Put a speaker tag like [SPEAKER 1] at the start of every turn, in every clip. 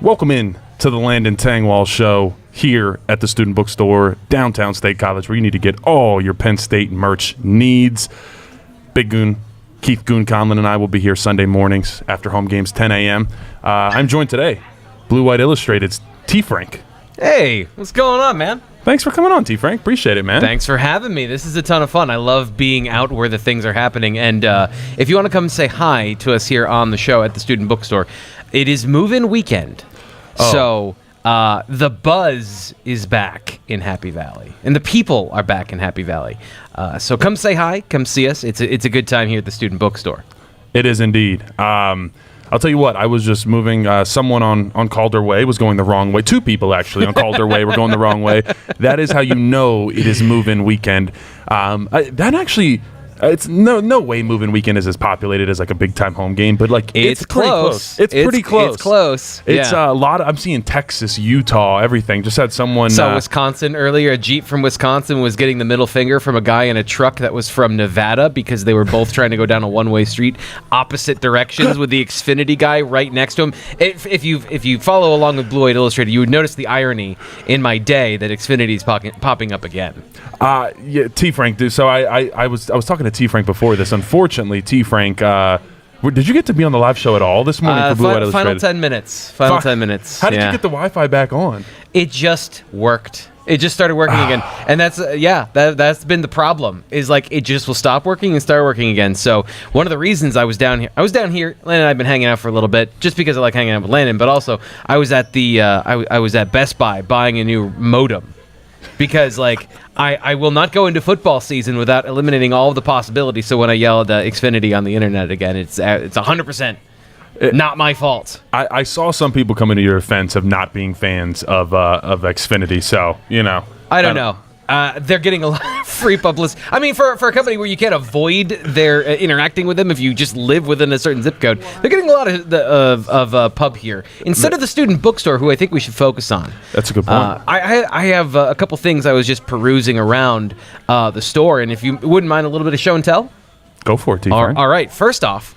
[SPEAKER 1] Welcome in to the Landon Tangwall Show here at the Student Bookstore, downtown State College, where you need to get all your Penn State merch needs. Big Goon, Keith Goon Conlon, and I will be here Sunday mornings after home games, 10 a.m. I'm joined today, Blue White Illustrated's Tfrank.
[SPEAKER 2] Hey, what's going on, man?
[SPEAKER 1] Thanks for coming on, Tfrank. Appreciate it, man.
[SPEAKER 2] Thanks for having me. This is a ton of fun. I love being out where the things are happening. And if you want to come say hi to us here on the show at the Student Bookstore, it is move-in weekend. Oh. So the buzz is back in Happy Valley, and the people are back in Happy Valley. So come say hi, come see us. It's a good time here at the Student Bookstore.
[SPEAKER 1] It is indeed. I'll tell you what, I was just moving. Someone on Calder Way was going the wrong way. Two people, actually, on Calder Way were going the wrong way. That is how you know it is move-in weekend. It's no way move-in weekend is as populated as like a big-time home game, but like it's pretty close. It's pretty close.
[SPEAKER 2] It's close.
[SPEAKER 1] It's a lot. I'm seeing Texas, Utah, everything. Just had someone
[SPEAKER 2] saw Wisconsin earlier. A Jeep from Wisconsin was getting the middle finger from a guy in a truck that was from Nevada because they were both trying to go down a one-way street, opposite directions, with the Xfinity guy right next to him. If you follow along with Blue White Illustrated, you would notice the irony in my day that Xfinity is popping up again.
[SPEAKER 1] Yeah, Tfrank, dude. So I was talking to Tfrank before this. Unfortunately, Tfrank, did you get to be on the live show at all this morning for Blue White Illustrated?
[SPEAKER 2] Final 10 minutes. Final 10 minutes.
[SPEAKER 1] How did you get the Wi-Fi back on?
[SPEAKER 2] It just worked. It just started working again, and that's been the problem. Is like it just will stop working and start working again. So one of the reasons I was down here, Landon and I've been hanging out for a little bit, just because I like hanging out with Landon. But also, I was at the I was at Best Buy buying a new modem. Because, like, I will not go into football season without eliminating all of the possibilities. So when I yell at Xfinity on the internet again, it's 100% not my fault.
[SPEAKER 1] I saw some people come into your defense of not being fans of Xfinity. So, you know.
[SPEAKER 2] I don't know. They're getting a lot of free publicity. I mean, for a company where you can't avoid their interacting with them if you just live within a certain zip code, they're getting a lot of pub here instead of the Student Bookstore, who I think we should focus on.
[SPEAKER 1] That's a good point.
[SPEAKER 2] I have a couple things I was just perusing around the store, and if you wouldn't mind a little bit of show and tell,
[SPEAKER 1] go for it, T-Frank.
[SPEAKER 2] All right. First off,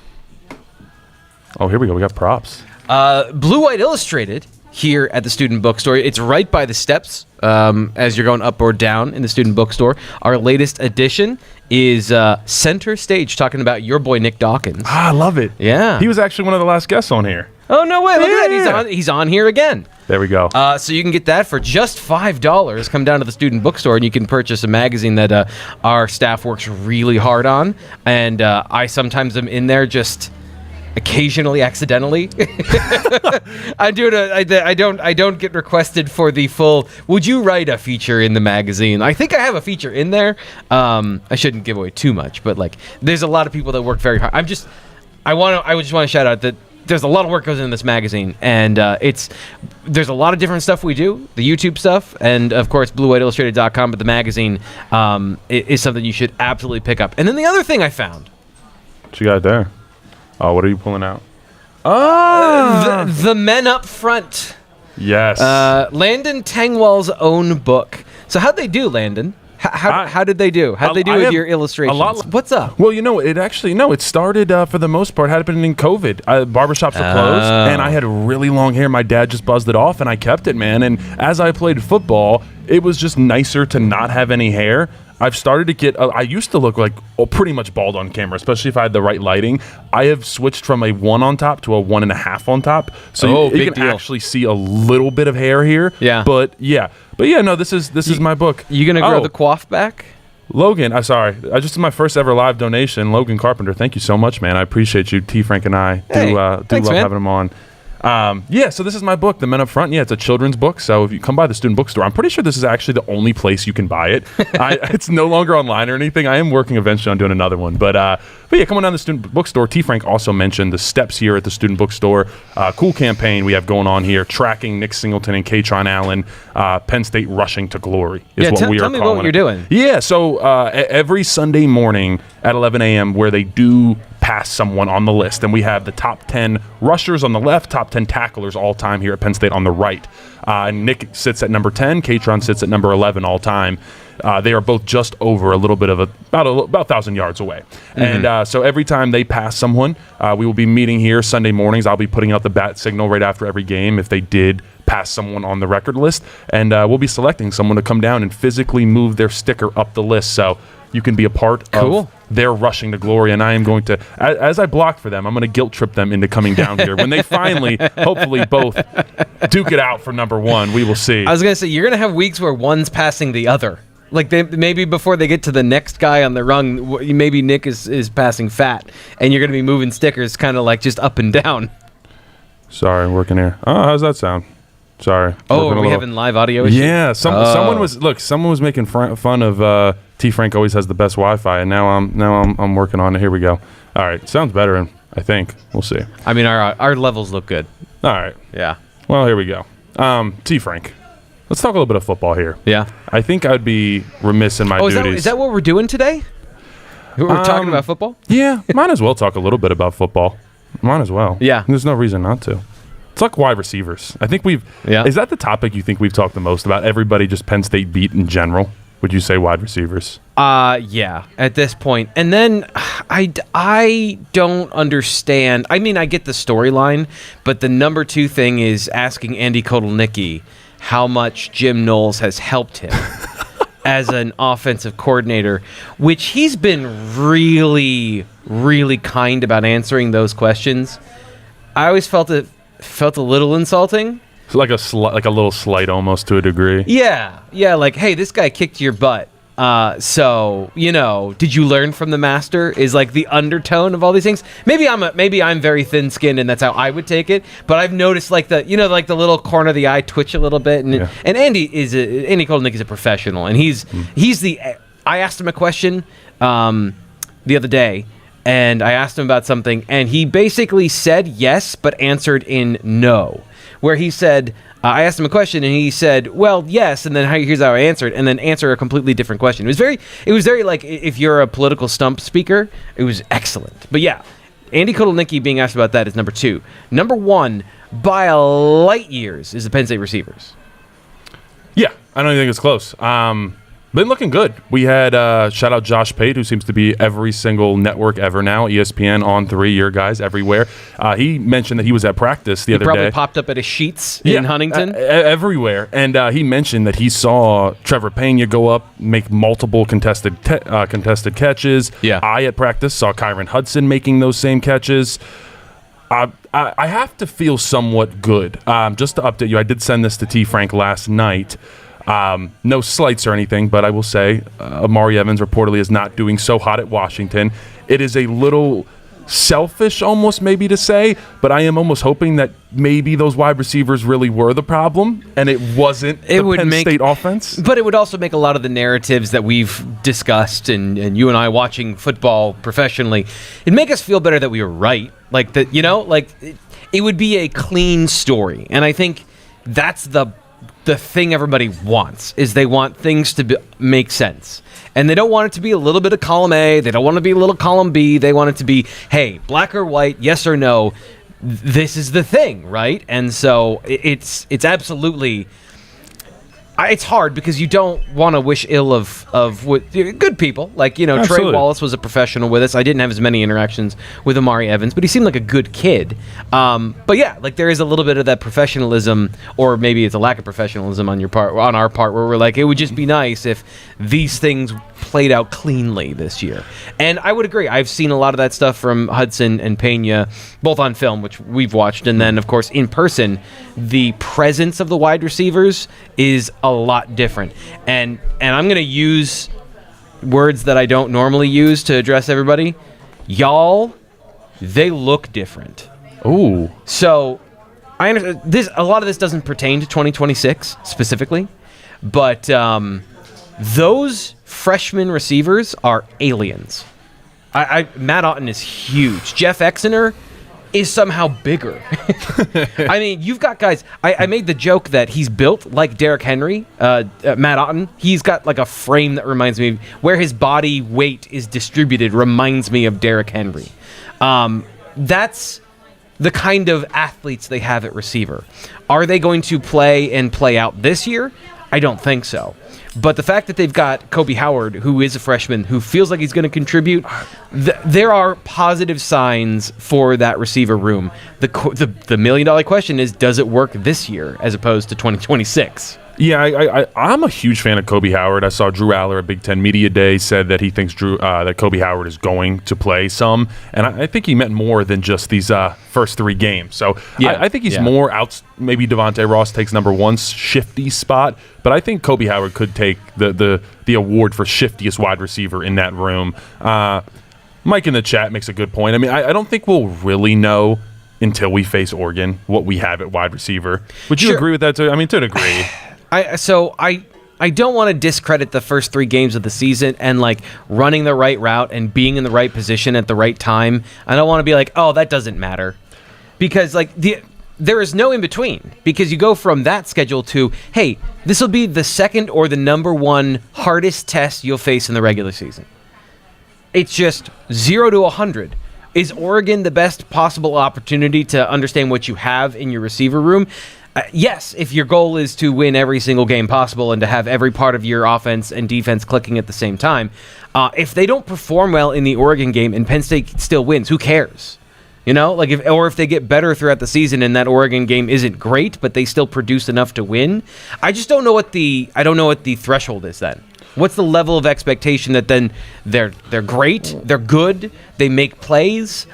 [SPEAKER 1] here we go. We got props.
[SPEAKER 2] Blue White Illustrated here at the Student Bookstore. It's right by the steps as you're going up or down in the Student Bookstore. Our latest edition is Center Stage, talking about your boy Nick Dawkins.
[SPEAKER 1] I love it.
[SPEAKER 2] Yeah.
[SPEAKER 1] He was actually one of the last guests on here.
[SPEAKER 2] Oh, no way. Look at that. He's on here again.
[SPEAKER 1] There we go.
[SPEAKER 2] So you can get that for just $5. Come down to the Student Bookstore and you can purchase a magazine that our staff works really hard on. And I sometimes am in there just occasionally accidentally. I don't get requested for the full, would you write a feature in the magazine? I think I have a feature in there. I shouldn't give away too much, but like there's a lot of people that work very hard. I just want to shout out that there's a lot of work goes into this magazine, and there's a lot of different stuff we do, the YouTube stuff, and of course BlueWhiteIllustrated.com, but the magazine is something you should absolutely pick up. And then the other thing I found.
[SPEAKER 1] What you got there? Oh, what are you pulling out?
[SPEAKER 2] The men up front.
[SPEAKER 1] Yes.
[SPEAKER 2] Landon Tangwall's own book. So how'd they do, Landon? How did they do? How'd they do with your illustrations? What's up?
[SPEAKER 1] Well, it started for the most part, had been in COVID. Barbershops were closed, and I had really long hair. My dad just buzzed it off, and I kept it, man. And as I played football, it was just nicer to not have any hair. I've started to get, I used to look like pretty much bald on camera, especially if I had the right lighting. I have switched from a 1 on top to a 1.5 on top. So you can actually see a little bit of hair here.
[SPEAKER 2] Yeah.
[SPEAKER 1] But no, this is my book.
[SPEAKER 2] You going to grow the coif back?
[SPEAKER 1] Logan, this is my first ever live donation. Logan Carpenter, thank you so much, man. I appreciate you. Tfrank and I do love having him on. So this is my book, The Men Up Front. Yeah, it's a children's book. So if you come by the Student Bookstore, I'm pretty sure this is actually the only place you can buy it. It's no longer online or anything. I am working eventually on doing another one. But yeah, coming down to the Student Bookstore, Tfrank also mentioned the steps here at the Student Bookstore. Cool campaign we have going on here, tracking Nick Singleton and Katron Allen, Penn State rushing to glory is what we are calling it.
[SPEAKER 2] Tell me what you're doing.
[SPEAKER 1] Yeah, so every Sunday morning at 11 a.m. where they do pass someone on the list. And we have the top 10 rushers on the left, top 10 tacklers all time here at Penn State on the right. And Nick sits at number 10. Katron sits at number 11 all time. They are both just over a little bit of about 1,000 yards away. Mm-hmm. And so every time they pass someone, we will be meeting here Sunday mornings. I'll be putting out the bat signal right after every game if they did pass someone on the record list. And we'll be selecting someone to come down and physically move their sticker up the list. So you can be a part of their rushing to glory. And I am going to, as I block for them, I'm going to guilt trip them into coming down here. When they finally, hopefully, both duke it out for number one, we will see.
[SPEAKER 2] I was going to say, you're going to have weeks where one's passing the other. Like maybe before they get to the next guy on the rung, maybe Nick is passing fat, and you're going to be moving stickers kind of like just up and down.
[SPEAKER 1] Sorry, I'm working here. Oh, how's that sound? Sorry.
[SPEAKER 2] Oh, are we having live audio issues?
[SPEAKER 1] Yeah, someone was making fun of Tfrank always has the best Wi-Fi, and now I'm working on it. Here we go. All right, sounds better, I think. We'll see.
[SPEAKER 2] I mean, our levels look good.
[SPEAKER 1] All right.
[SPEAKER 2] Yeah.
[SPEAKER 1] Well, here we go. Tfrank. Let's talk a little bit of football here.
[SPEAKER 2] Yeah.
[SPEAKER 1] I think I'd be remiss in my duties.
[SPEAKER 2] Is that what we're doing today? We're talking about football?
[SPEAKER 1] Yeah, might as well talk a little bit about football. Might as well.
[SPEAKER 2] Yeah.
[SPEAKER 1] There's no reason not to. Let's talk wide receivers. I think is that the topic you think we've talked the most about? Everybody just Penn State beat in general? Would you say wide receivers?
[SPEAKER 2] Yeah, at this point. And then I don't understand. I mean, I get the storyline, but the number two thing is asking Andy Kotelnicki how much Jim Knowles has helped him as an offensive coordinator, which he's been really, really kind about answering those questions. I always felt a little insulting.
[SPEAKER 1] It's like a little slight almost to a degree.
[SPEAKER 2] Yeah, like, hey, this guy kicked your butt. So, did you learn from the master is like the undertone of all these things. Maybe I'm very thin-skinned and that's how I would take it. But I've noticed like the little corner of the eye twitch a little bit. And Andy Kotelnicki is a professional, and I asked him a question the other day, and I asked him about something, and he basically said yes, but answered in no. Where he said, I asked him a question, and he said, well, yes, and then here's how I answered, and then answer a completely different question. It was very like if you're a political stump speaker, it was excellent. But yeah, Andy Kotelnicki being asked about that is number two. Number one, by light years, is the Penn State receivers.
[SPEAKER 1] Yeah, I don't even think it's close. Been looking good. We had shout out Josh Pate, who seems to be every single network ever now. ESPN, On3, your guys everywhere. He mentioned that he was at practice the other day.
[SPEAKER 2] He probably popped up at his Sheets in Huntington.
[SPEAKER 1] Everywhere. And he mentioned that he saw Trevor Pena go up, make multiple contested catches.
[SPEAKER 2] Yeah.
[SPEAKER 1] I at practice saw Kyron Hudson making those same catches. I have to feel somewhat good. Just to update you, I did send this to Tfrank last night. No slights or anything, but I will say Amari Evans reportedly is not doing so hot at Washington. It is a little selfish almost maybe to say, but I am almost hoping that maybe those wide receivers really were the problem and it wasn't the Penn State offense.
[SPEAKER 2] But it would also make a lot of the narratives that we've discussed and you and I watching football professionally, it'd make us feel better that we were right. Like that, it would be a clean story. And I think that's the thing everybody wants, is they want things to make sense. And they don't want it to be a little bit of column A. They don't want to be a little column B. They want it to be, hey, black or white, yes or no, this is the thing, right? And so it's absolutely... It's hard because you don't want to wish ill of what, good people. Like, Trey Wallace was a professional with us. I didn't have as many interactions with Amari Evans, but he seemed like a good kid. But yeah, like there is a little bit of that professionalism, or maybe it's a lack of professionalism on our part, where we're like, it would just be nice if these things played out cleanly this year. And I would agree. I've seen a lot of that stuff from Hudson and Pena, both on film, which we've watched, and then, of course, in person, the presence of the wide receivers is a lot different. And I'm going to use words that I don't normally use to address everybody. Y'all, they look different.
[SPEAKER 1] Ooh.
[SPEAKER 2] So I understand a lot of this doesn't pertain to 2026 specifically, but those freshman receivers are aliens. Matt Otten is huge. Jeff Exener, is somehow bigger. I mean, you've got guys. I made the joke that he's built like Derrick Henry, Matt Otten. He's got like a frame that reminds me of where his body weight is distributed. Reminds me of Derrick Henry. That's the kind of athletes they have at receiver. Are they going to play out this year? I don't think so. But the fact that they've got Kobe Howard, who is a freshman, who feels like he's going to contribute, there are positive signs for that receiver room. The million-dollar question is, does it work this year as opposed to 2026?
[SPEAKER 1] Yeah, I'm a huge fan of Kobe Howard. I saw Drew Aller at Big Ten Media Day said that he thinks that Kobe Howard is going to play some, and I think he meant more than just these first 3 games. So yeah, I think he's more out. Maybe Devontae Ross takes number 1 shifty spot, but I think Kobe Howard could take the award for shiftiest wide receiver in that room. Mike in the chat makes a good point. I mean, I don't think we'll really know until we face Oregon what we have at wide receiver. Would you agree with that too? I mean, to a degree.
[SPEAKER 2] I don't want to discredit the first 3 games of the season and like running the right route and being in the right position at the right time. I don't want to be like, oh, that doesn't matter, because like there is no in between, because you go from that schedule to, hey, this will be the second or the number 1 hardest test you'll face in the regular season. It's just 0 to 100. Is Oregon the best possible opportunity to understand what you have in your receiver room? Yes, if your goal is to win every single game possible and to have every part of your offense and defense clicking at the same time. If they don't perform well in the Oregon game and Penn State still wins, who cares? You know, like if they get better throughout the season and that Oregon game isn't great, but they still produce enough to win. I just don't know what the threshold is then. What's the level of expectation that then they're great, they're good, they make plays?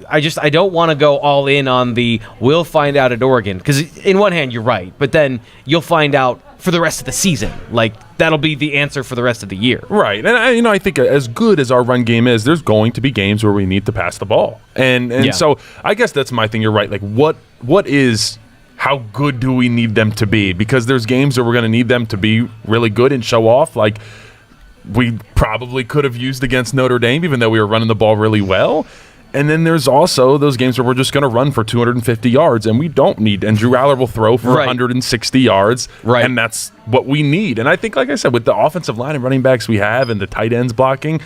[SPEAKER 2] I don't want to go all in on the we'll find out at Oregon, because in one hand you're right, but then you'll find out for the rest of the season. Like that'll be the answer for the rest of the year.
[SPEAKER 1] Right. And I think as good as our run game is, there's going to be games where we need to pass the ball. And so I guess that's my thing. You're right. Like how good do we need them to be? Because there's games where we're going to need them to be really good and show off. Like we probably could have used against Notre Dame, even though we were running the ball really well. And then there's also those games where we're just going to run for 250 yards, and we don't need. And Drew Aller will throw for 160 yards, and that's what we need. And I think, like I said, with the offensive line and running backs we have and the tight ends blocking,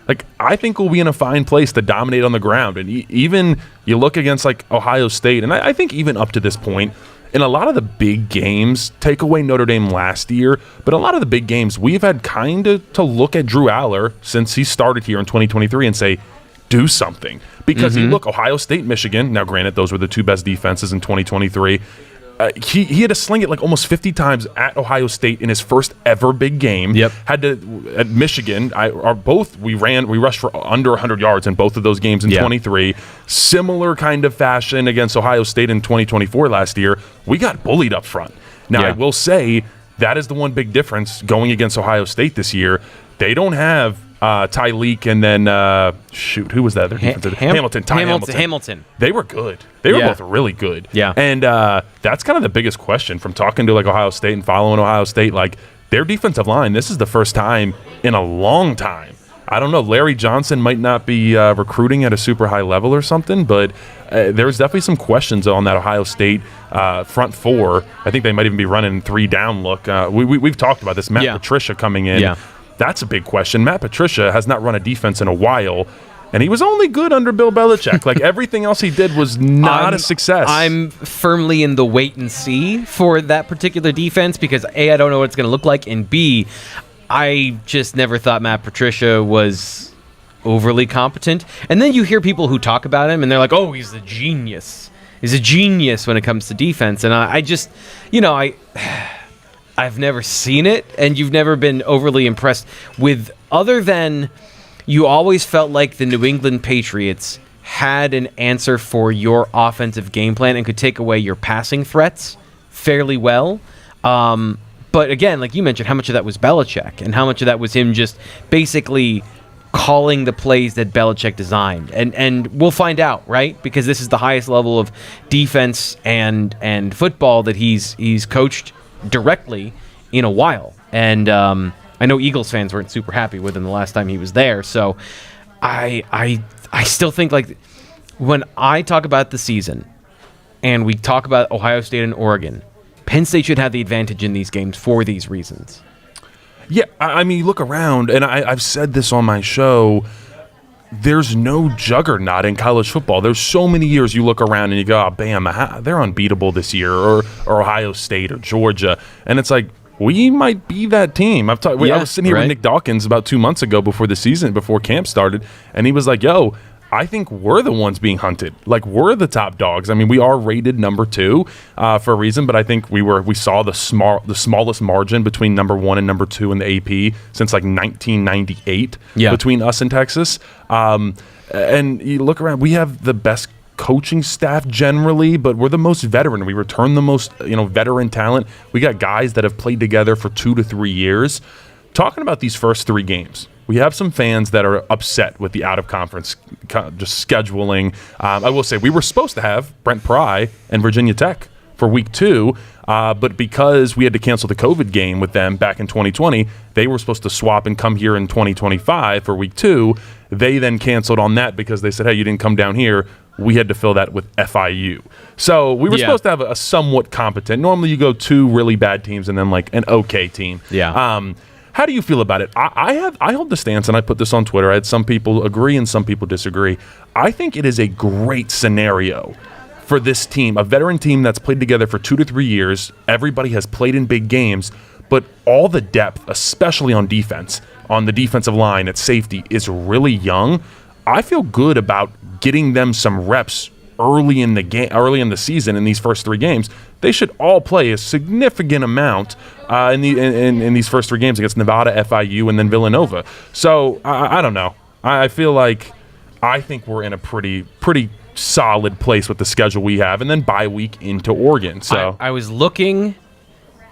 [SPEAKER 1] like I think we'll be in a fine place to dominate on the ground. And even you look against like Ohio State, and I think even up to this point, in a lot of the big games, take away Notre Dame last year, but a lot of the big games, we've had kind of to look at Drew Aller since he started here in 2023 and say, do something. Because you look, Ohio State, Michigan, now granted, those were the 2 best defenses in 2023. He had to sling it like almost 50 times at Ohio State in his first ever big game.
[SPEAKER 2] Yep.
[SPEAKER 1] Had to at Michigan. We rushed for under 100 yards in both of those games in 23. Similar kind of fashion against Ohio State in 2024 last year. We got bullied up front. Now I will say that is the one big difference going against Ohio State this year. They don't have Tyleek and then who was that? Hamilton. They were good. They were both really good.
[SPEAKER 2] Yeah.
[SPEAKER 1] And that's kind of the biggest question from talking to like Ohio State and following Ohio State. Like their defensive line, this is the first time in a long time. I don't know. Larry Johnson might not be recruiting at a super high level or something, but there's definitely some questions on that Ohio State front 4. I think they might even be running 3 down look. We've talked about this. Matt Patricia coming in.
[SPEAKER 2] Yeah.
[SPEAKER 1] That's a big question. Matt Patricia has not run a defense in a while, and he was only good under Bill Belichick. Like everything else he did was not a success.
[SPEAKER 2] I'm firmly in the wait and see for that particular defense because A, I don't know what it's going to look like, and B, I just never thought Matt Patricia was overly competent. And then you hear people who talk about him, and they're like, oh, he's a genius. He's a genius when it comes to defense. And I just, I've never seen it, and you've never been overly impressed with, other than you always felt like the New England Patriots had an answer for your offensive game plan and could take away your passing threats fairly well. But again, like you mentioned, how much of that was Belichick and how much of that was him just basically calling the plays that Belichick designed. And we'll find out, right? Because this is the highest level of defense and football that he's coached directly in a while. And I know Eagles fans weren't super happy with him the last time he was there. So I still think like when I talk about the season and we talk about Ohio State and Oregon, Penn State should have the advantage in these games for these reasons.
[SPEAKER 1] Yeah, I mean, look around, and I've said this on my show. There's no juggernaut in college football. There's so many years you look around and you go, oh, bam, they're unbeatable this year, or Ohio State or Georgia. And it's like, we might be that team. I was sitting here with Nick Dawkins about 2 months ago before camp started, and he was like, yo, I think we're the ones being hunted. Like, we're the top dogs. I mean, we are rated number 2 for a reason, but I think we saw the smallest margin between number 1 and number 2 in the AP since like 1998 between us and Texas. And you look around, we have the best coaching staff generally, but we're the most veteran. We return the most veteran talent. We got guys that have played together for 2 to 3 years. Talking about these first 3 games, we have some fans that are upset with the out-of-conference just scheduling. I will say we were supposed to have Brent Pry and Virginia Tech for week 2, but because we had to cancel the COVID game with them back in 2020, they were supposed to swap and come here in 2025 for week 2. They then canceled on that because they said, hey, you didn't come down here. We had to fill that with FIU. So we were supposed to have a somewhat competent. Normally you go 2 really bad teams and then like an okay team.
[SPEAKER 2] Yeah.
[SPEAKER 1] How do you feel about it? I hold the stance, and I put this on Twitter. I had some people agree and some people disagree. I think it is a great scenario for this team, a veteran team that's played together for 2 to 3 years. Everybody has played in big games, but all the depth, especially on defense, on the defensive line at safety, is really young. I feel good about getting them some reps early in the season in these first 3 games. They should all play a significant amount in these first 3 games against Nevada, FIU, and then Villanova. So I don't know. I feel like I think we're in a pretty solid place with the schedule we have, and then bye week into Oregon. So
[SPEAKER 2] I was looking,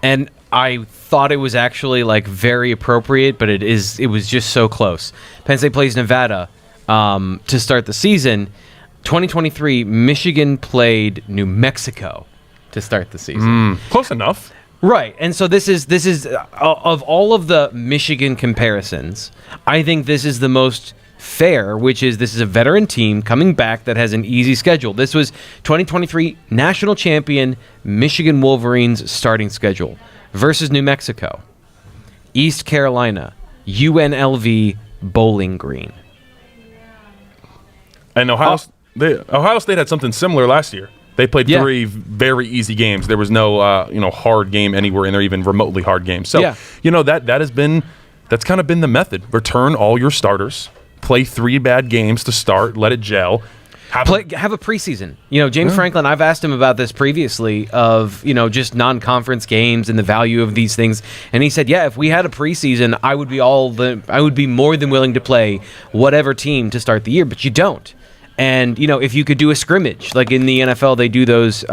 [SPEAKER 2] and I thought it was actually like very appropriate, but it was just so close. Penn State plays Nevada to start the season. 2023, Michigan played New Mexico to start the season.
[SPEAKER 1] Close enough.
[SPEAKER 2] Right. And so this is of all of the Michigan comparisons, I think this is the most fair, which is this is a veteran team coming back that has an easy schedule. This was 2023 national champion Michigan Wolverines starting schedule versus New Mexico, East Carolina, UNLV, Bowling Green.
[SPEAKER 1] And Ohio State had something similar last year. They played 3 very easy games. There was no hard game anywhere in there, even remotely hard games. So that's kind of been the method. Return all your starters, play 3 bad games to start, let it gel. Have a
[SPEAKER 2] preseason. James Franklin, I've asked him about this previously of, just non-conference games and the value of these things. And he said, if we had a preseason, I would be more than willing to play whatever team to start the year, but you don't. And, if you could do a scrimmage, like in the NFL, they do those,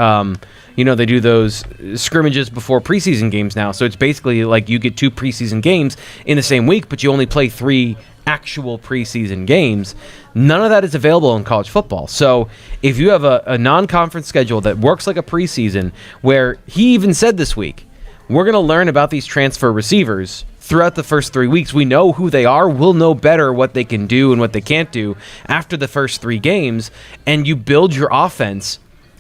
[SPEAKER 2] scrimmages before preseason games now. So it's basically like you get 2 preseason games in the same week, but you only play 3 actual preseason games. None of that is available in college football. So if you have a non-conference schedule that works like a preseason, where he even said this week, we're going to learn about these transfer receivers throughout the first 3 weeks. We know who they are. We'll know better what they can do and what they can't do after the first 3 games. And you build your offense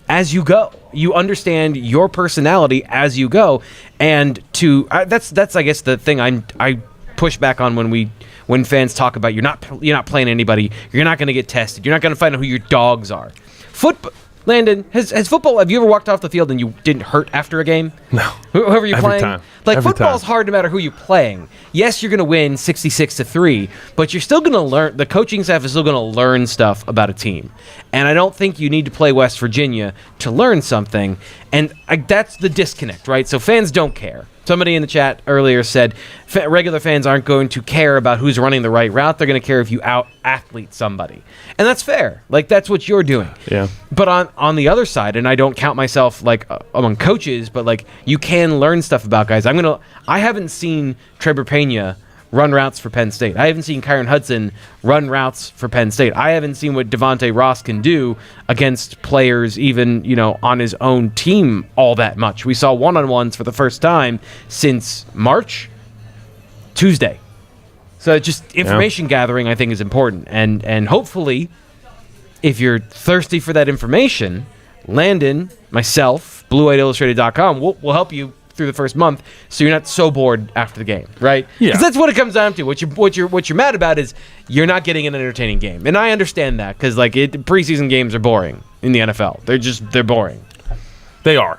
[SPEAKER 2] as you go. You understand your personality as you go. And that's I guess the thing I push back on when fans talk about you're not playing anybody. You're not going to get tested. You're not going to find out who your dogs are. Landon, has football, have you ever walked off the field and you didn't hurt after a game?
[SPEAKER 1] No.
[SPEAKER 2] Whoever you're playing?
[SPEAKER 1] Time.
[SPEAKER 2] Like, football's hard no matter who you're playing. Yes, you're going to win 66-3, but you're still going to learn, the coaching staff is still going to learn stuff about a team. And I don't think you need to play West Virginia to learn something. And that's the disconnect, right? So fans don't care. Somebody in the chat earlier said regular fans aren't going to care about who's running the right route. They're going to care if you out-athlete somebody. And that's fair. Like, that's what you're doing.
[SPEAKER 1] Yeah.
[SPEAKER 2] But on the other side, and I don't count myself, like, among coaches, but, like, you can learn stuff about guys. I haven't seen Trevor Pena run routes for Penn State. I haven't seen Kyron Hudson run routes for Penn State. I haven't seen what Devontae Ross can do against players even, on his own team all that much. We saw one-on-ones for the first time since March, Tuesday. So just information gathering, I think, is important. And hopefully if you're thirsty for that information, Landon, myself, BlueWhiteIllustrated.com will help you through the first month, so you're not so bored after the game, right?
[SPEAKER 1] Yeah.
[SPEAKER 2] Because that's what it comes down to. What you're mad about is you're not getting an entertaining game, and I understand that because preseason games are boring in the NFL. They're boring.
[SPEAKER 1] They are.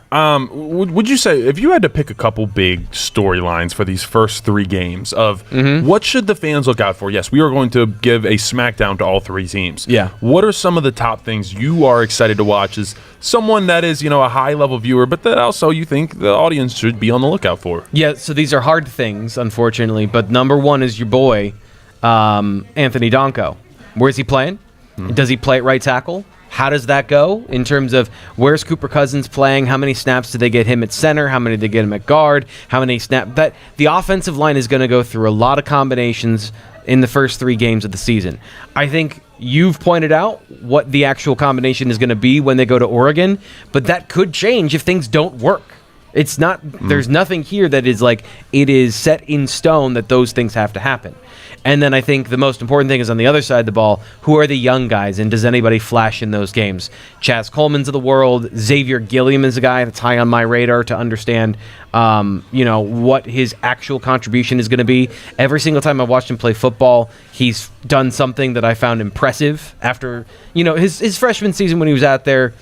[SPEAKER 1] Would you say, if you had to pick a couple big storylines for these first 3 games of what should the fans look out for? Yes, we are going to give a smackdown to all 3 teams.
[SPEAKER 2] Yeah.
[SPEAKER 1] What are some of the top things you are excited to watch as someone that is, a high-level viewer, but that also you think the audience should be on the lookout for?
[SPEAKER 2] Yeah, so these are hard things, unfortunately, but number one is your boy, Anthony Donko. Where's he playing? Does he play at right tackle? How does that go in terms of where's Cooper Cousins playing? How many snaps did they get him at center? How many did they get him at guard? How many snaps? The offensive line is going to go through a lot of combinations in the first 3 games of the season. I think you've pointed out what the actual combination is going to be when they go to Oregon, but that could change if things don't work. It's not. There's nothing here that is like it is set in stone that those things have to happen. And then I think the most important thing is on the other side of the ball, who are the young guys, and does anybody flash in those games? Chaz Coleman's of the world. Xavier Gilliam is a guy that's high on my radar to understand, what his actual contribution is going to be. Every single time I watched him play football, he's done something that I found impressive after, his freshman season when he was out there.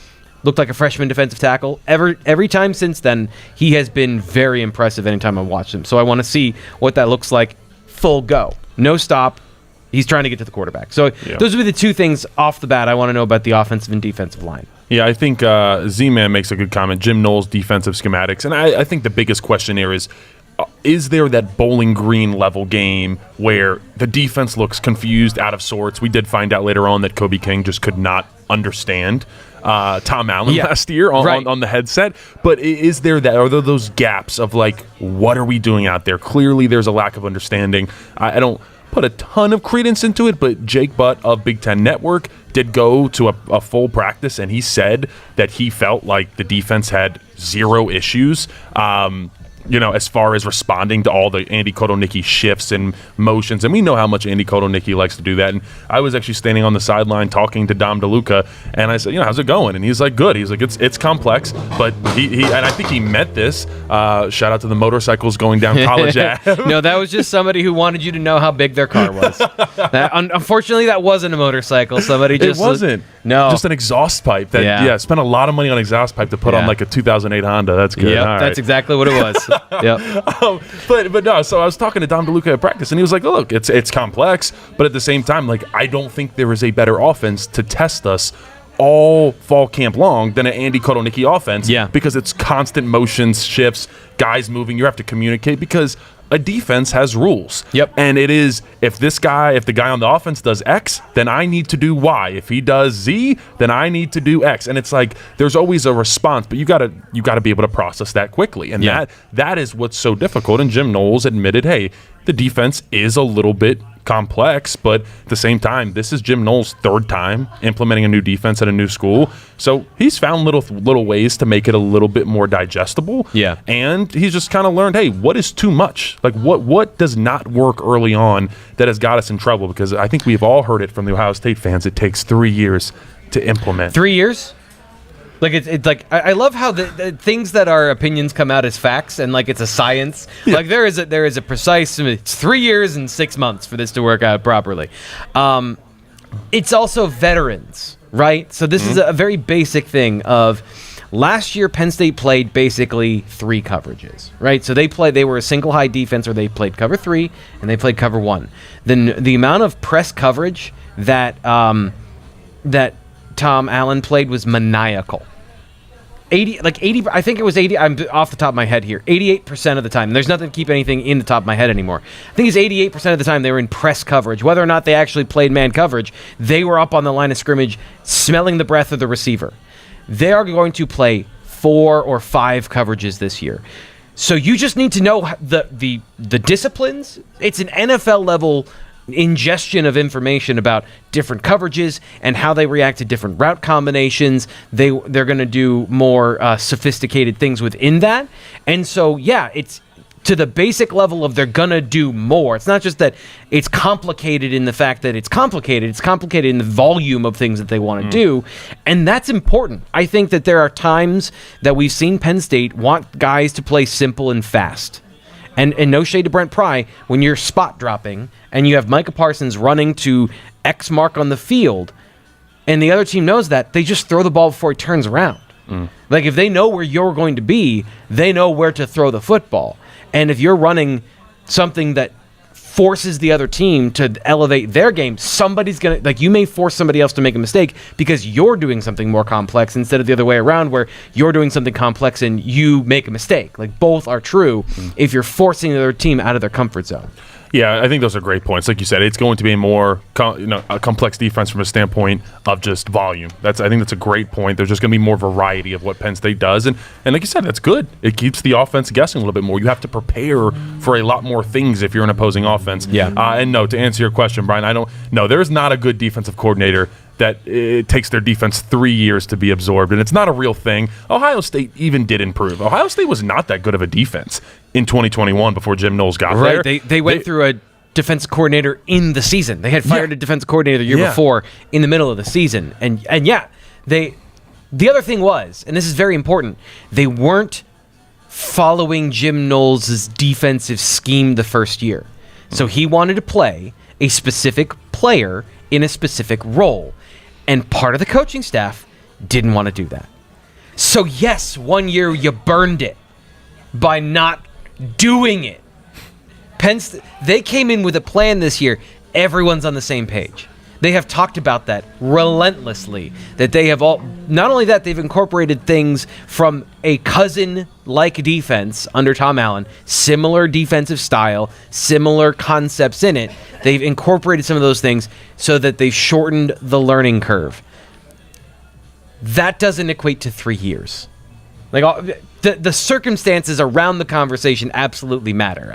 [SPEAKER 2] Looked like a freshman defensive tackle. Every time since then, he has been very impressive anytime I watched him. So I want to see what that looks like full go. No stop. He's trying to get to the quarterback. So those would be the 2 things off the bat I want to know about the offensive and defensive line.
[SPEAKER 1] Yeah, I think Z-Man makes a good comment. Jim Knowles' defensive schematics. And I think the biggest question here is there that Bowling Green level game where the defense looks confused, out of sorts? We did find out later on that Kobe King just could not understand Tom Allen last year on the headset. But are there those gaps of what are we doing out there? Clearly there's a lack of understanding. I don't put a ton of credence into it, but Jake Butt of Big Ten Network did go to a full practice, and he said that he felt like the defense had 0 issues. As far as responding to all the Andy Kotelnicki shifts and motions. And we know how much Andy Kotelnicki likes to do that. And I was actually standing on the sideline talking to Dom DeLuca, and I said, how's it going? And he's like, good. He's like, it's complex, but he and I think he meant this. Shout out to the motorcycles going down College Ave.
[SPEAKER 2] No, that was just somebody who wanted you to know how big their car was. Unfortunately, that wasn't a motorcycle. Somebody just...
[SPEAKER 1] It wasn't.
[SPEAKER 2] No.
[SPEAKER 1] Just an exhaust pipe. Spent a lot of money on exhaust pipe to put on a 2008 Honda. That's good.
[SPEAKER 2] Yep, that's exactly what it was. Yep.
[SPEAKER 1] But no, so I was talking to Dom DeLuca at practice, and he was like, look, it's complex, but at the same time, I don't think there is a better offense to test us all fall camp long than an Andy Kotelnicki offense.
[SPEAKER 2] Yeah.
[SPEAKER 1] Because it's constant motions, shifts, guys moving. You have to communicate because a defense has rules.
[SPEAKER 2] Yep.
[SPEAKER 1] And it is, if the guy on the offense does X, then I need to do Y. If he does Z, then I need to do X. And it's there's always a response, but you gotta be able to process that quickly. And that is what's so difficult. And Jim Knowles admitted, hey, the defense is a little bit complex, but at the same time, this is Jim Knowles' 3rd time implementing a new defense at a new school. So he's found little ways to make it a little bit more digestible.
[SPEAKER 2] Yeah.
[SPEAKER 1] And he's just kind of learned, hey, what is too much? What does not work early on that has got us in trouble? Because I think we've all heard it from the Ohio State fans. It takes 3 years to implement.
[SPEAKER 2] 3 years? It's I love how the things that are opinions come out as facts and it's a science. Yeah. There is a precise. It's 3 years and 6 months for this to work out properly. It's also veterans, right? So this is a very basic thing of. Last year, Penn State played basically 3 coverages, right? So they were a single high defense, or they played cover 3 and they played cover 1. Then the amount of press coverage that that Tom Allen played was maniacal. 80, I think it was 80, I'm off the top of my head here, 88% of the time. There's nothing to keep anything in the top of my head anymore. I think it's 88% of the time they were in press coverage. Whether or not they actually played man coverage, they were up on the line of scrimmage smelling the breath of the receiver. They are going to play 4 or 5 coverages this year. So you just need to know the disciplines. It's an NFL level ingestion of information about different coverages and how they react to different route combinations. They're going to do more sophisticated things within that. And so, it's to the basic level of they're gonna do more. It's not just that it's complicated in the fact that it's complicated. It's complicated in the volume of things that they want to do, and that's important. I think that there are times that we've seen Penn State want guys to play simple and fast. And no shade to Brent Pry, when you're spot dropping and you have Micah Parsons running to X mark on the field, and the other team knows that, they just throw the ball before he turns around. Like, if they know where you're going to be, they know where to throw the football. And if you're running something that forces the other team to elevate their game, somebody's going to, like, you may force somebody else to make a mistake because you're doing something more complex instead of the other way around where you're doing something complex and you make a mistake. Like, both are true if you're forcing the other team out of their comfort zone.
[SPEAKER 1] Yeah, I think those are great points. Like you said, it's going to be a more a complex defense from a standpoint of just volume. I think that's a great point. There's just going to be more variety of what Penn State does. And like you said, that's good. It keeps the offense guessing a little bit more. You have to prepare for a lot more things if you're an opposing offense.
[SPEAKER 2] Yeah.
[SPEAKER 1] And no, to answer your question, Brian, there is not a good defensive coordinator that it takes their defense 3 years to be absorbed, and it's not a real thing. Ohio State even did improve. Ohio State was not that good of a defense in 2021 before Jim Knowles got there.
[SPEAKER 2] They went through a defensive coordinator in the season. They had fired a defensive coordinator the year before in the middle of the season. And the other thing was, and this is very important, they weren't following Jim Knowles' defensive scheme the first year. So he wanted to play a specific player in a specific role. And part of the coaching staff didn't want to do that. So yes, 1 year you burned it by not doing it. They came in with a plan this year. Everyone's on the same page. They have talked about that relentlessly. That they have not only that, they've incorporated things from a cousin-like defense under Tom Allen, similar defensive style, similar concepts in it. They've incorporated some of those things so that they've shortened the learning curve. That doesn't equate to 3 years. Like, the circumstances around the conversation absolutely matter.